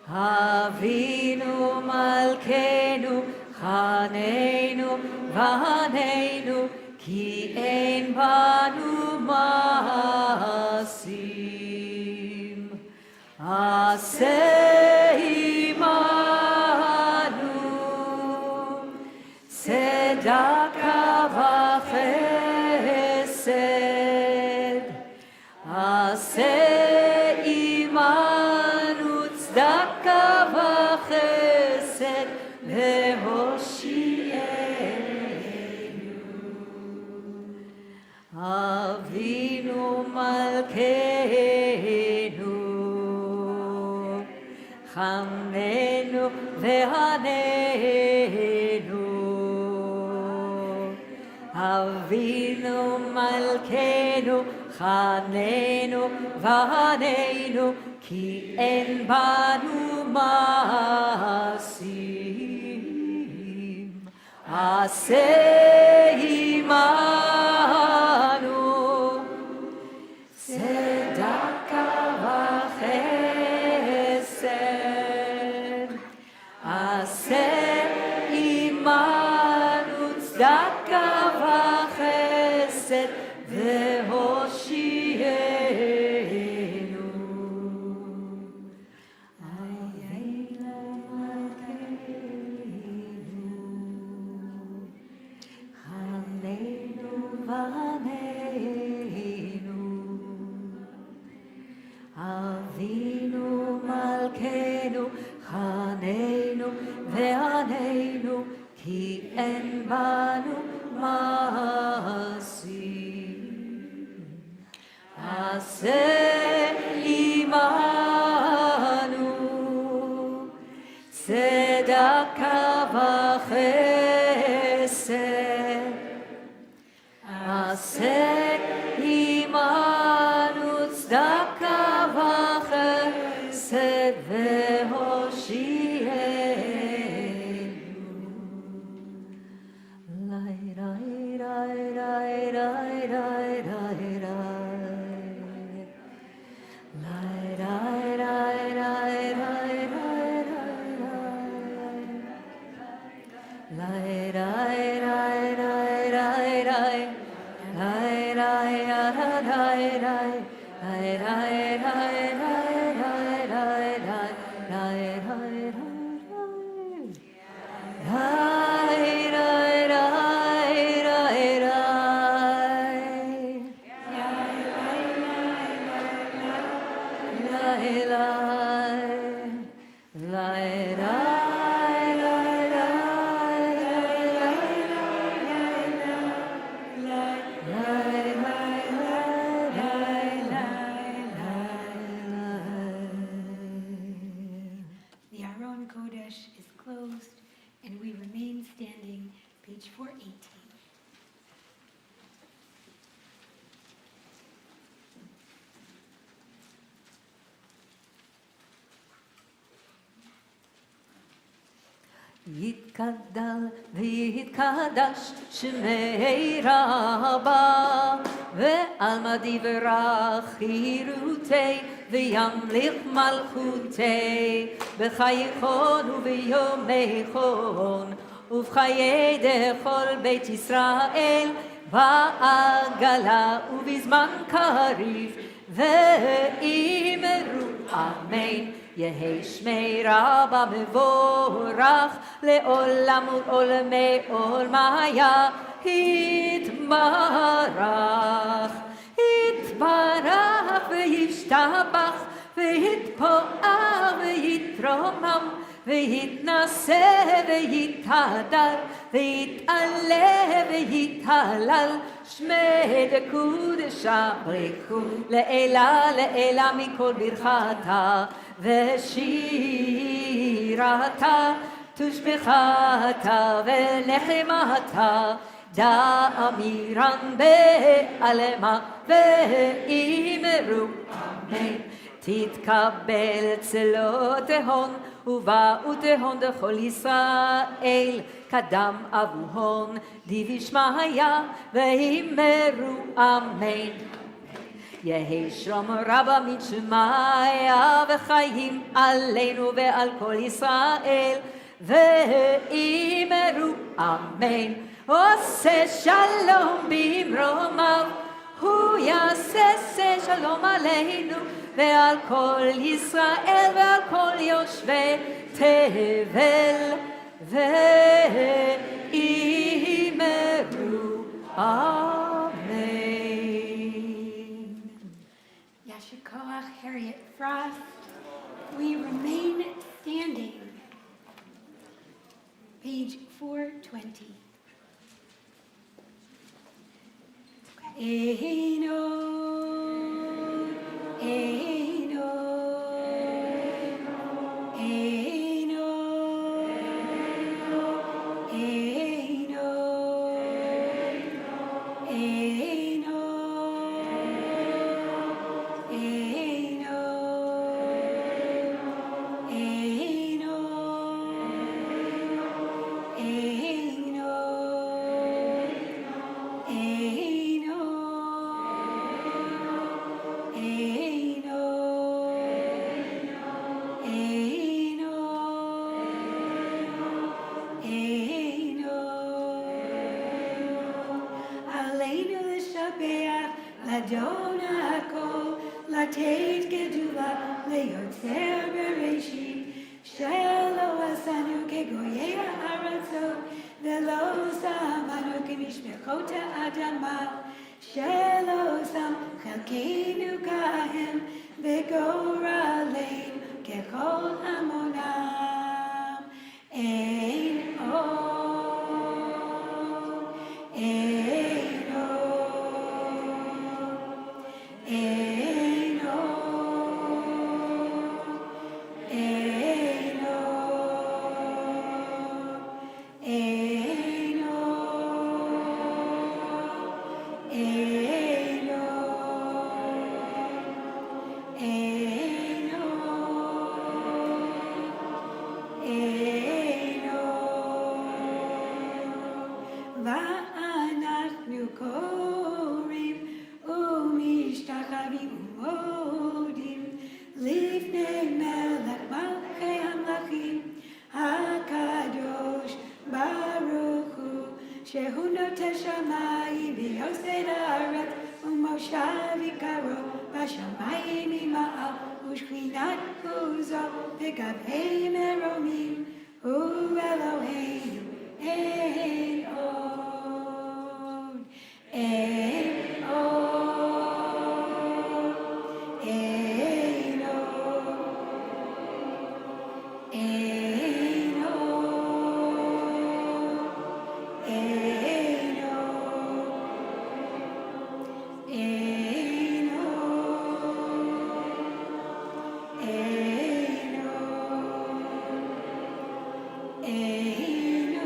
אבינו מלכנו, חננו והננו, כי אין בנו מעשים. עשה עמנו צדקה וחסד. עשה עמנו צדקה וחסד והושיענו. אבינו מלכנו, חננו והננו. אבינו מלכנו, חננו והננו, כי אין בנו מעשים. עשה עמנו צדקה וחסד. עשה עמנו צדקה וחסד והושיענו. חננו והננו. אבינו מלכנו, חננו והננו, כי אין בנו מעשים. עשה עמנו צדקה וחסד. עשה עמנו צדקה וחסד והושיענו. The Aron Kodesh is closed, and we remain standing, page 418. יתגדל ויתקדש שמי רבה ועלמא דברה חירותי וימליך מלכותי בחייכון וביומייכון ובחיי דכל בית ישראל בעגלה ובזמן קריב ואמרו אמן יהי שמי רבא מבורך לעולם ולעולמי עולמיה יתברך יתברך וישתבח ויתפאר ויתרומם ויתנשא ויתהדר ויתעלה ויתהלל שמי דקודשה ברכו לעילה לעילה מכל ברכתה ושירתה תושבחתה ונחמתה דאמירן בעלמה ואמרו אמן תתקבל צלות תהון ובאו תהון דכל ישראל קדם אבוהון דיבי שמעיה ואמרו אמן יהי שלום רבה מן שמעיה וחיים עלינו ועל כל ישראל ואמרו אמן עושה שלום במרומיו הוא יעשה שלום עלינו ועל כל ישראל ועל כל יושבי תבל ואמרו אמן. Yasher Koach, Harriet Frost. We remain standing. Page 420. Eino, Eino, Eino, Eino, Eino, Eino, Eino, Aleinu l'shabeach, l'adona hakol, l'teit gedula, le'yotzer bereshit, shelo asanu kegoyei ha'aratzot, ve'lo samanu kemishmechot ha'adama, shelo sam chelkeinu kahem, ve'goraleinu kechol hamonam. Ein od, ein od, ein od, ein od, ein od, ein od, ein ואנחנו קוראים ומשתחווים ומודים לפני מלך מלכי המלכים הקדוש ברוך הוא שהוא נוטה שמיים ויוסד הארץ ומושב עיקרו בשמיים ממעל ושכינת עוזו בגבי מרומים הוא אלוהינו אין עוד, אין עוד, אין עוד, אין עוד, אין עוד, אין עוד, אין עוד, אין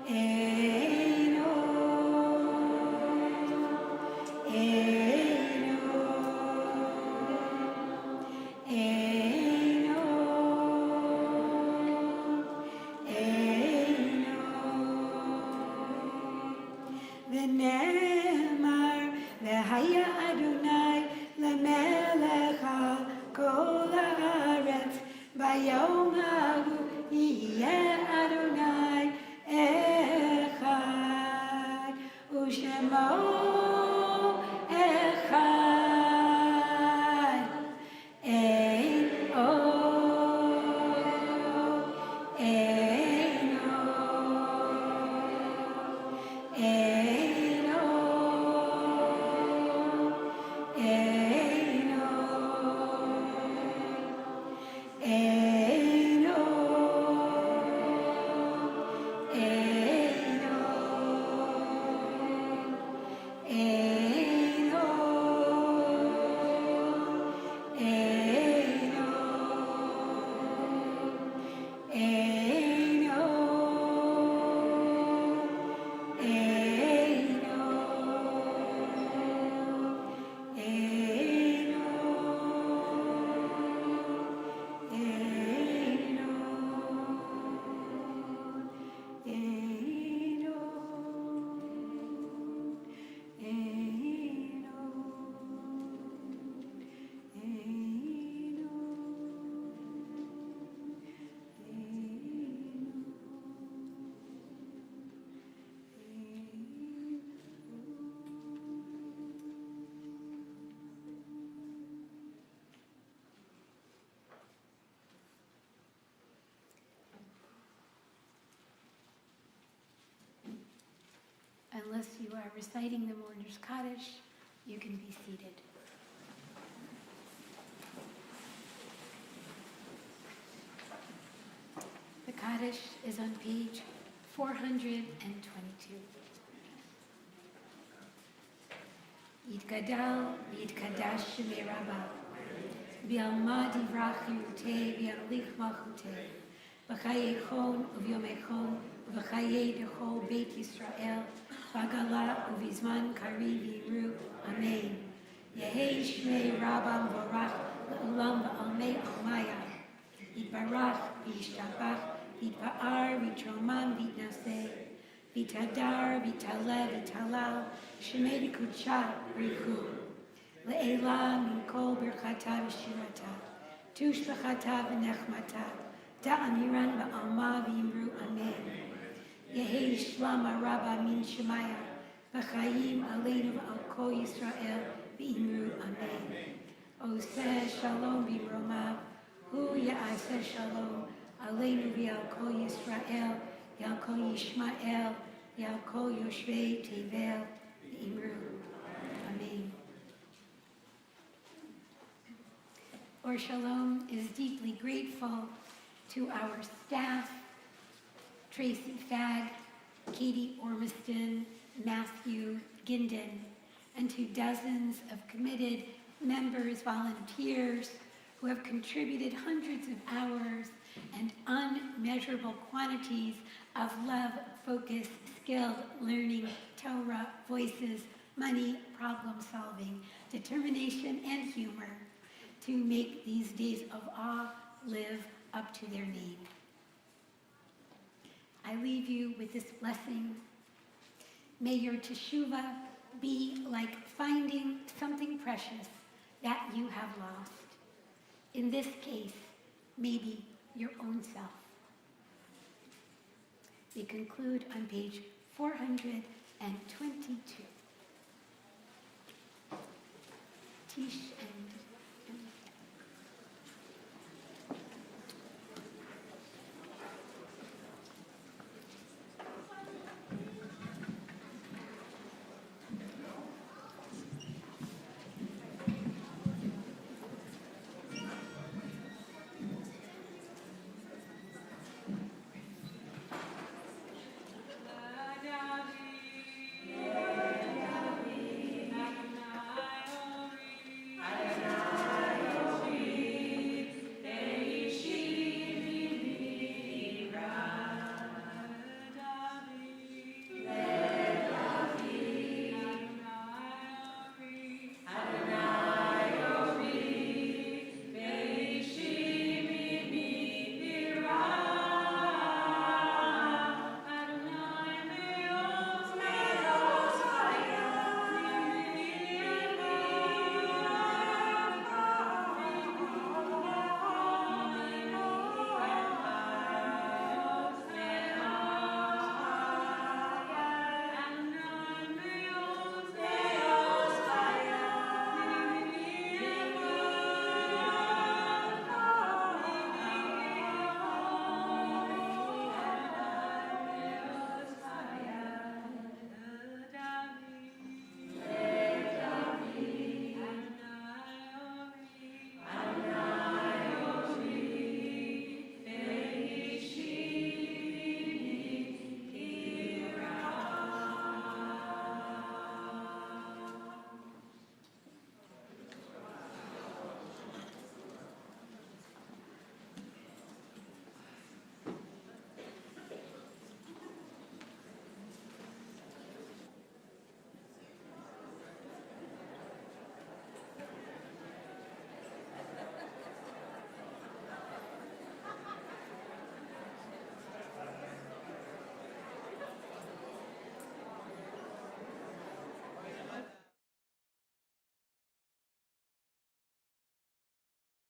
Eino, Eino, Eino, Eino. ונאמר, והיה אדוני למלך על כל הארץ, ביום ההוא יהיה אדוני אחד, ושמו אחד. אין עוד, אין עוד, אין עוד, אין עוד, אין עוד, אין עוד, אין Unless you are reciting the Mourner's Kaddish, you can be seated. The Kaddish is on page 422. Yitgadal v'yitkadash shemei Rabbah, v'yalma divrach yirutei v'yalich malchutei, v'chayei chon u'v'yomei chon v'chayei dechol Beit Yisrael, v'agala u'vizman kari v'yiru, Amen. Yehei shmei Rabbah v'orach le'olam v'almei almaya, yitbarach v'yishtabach, yitba'ar v'yitromam v'yitnaseh, v'yitadar v'yitaleh v'yitalal, shemei d'kudsha richu, le'ela min kol birchata v'shirata, tushbachata v'nechmata, da'amiran ba'alma v'yimru Amen. Yehi shlama Rabbah min shemaya, v'chayim aleinu v'al kol Yisrael v'yimru Amen. Oseh shalom b'mromav, hu ya'aseh shalom, aleinu v'al kol Yisrael, v'al kol Yishmael, v'al kol yoshvei tevel v'yimru Amen. Or Shalom is deeply grateful to our staff, Tracy Fagg, Katie Ormiston, Matthew Ginden, and to dozens of committed members, volunteers, who have contributed hundreds of hours and unmeasurable quantities of love, focus, skilled learning, Torah, voices, money, problem solving, determination, and humor to make these days of awe live up to their name. I leave you with this blessing. May your teshuvah be like finding something precious that you have lost. In this case, maybe your own self. We conclude on page 422. Tish and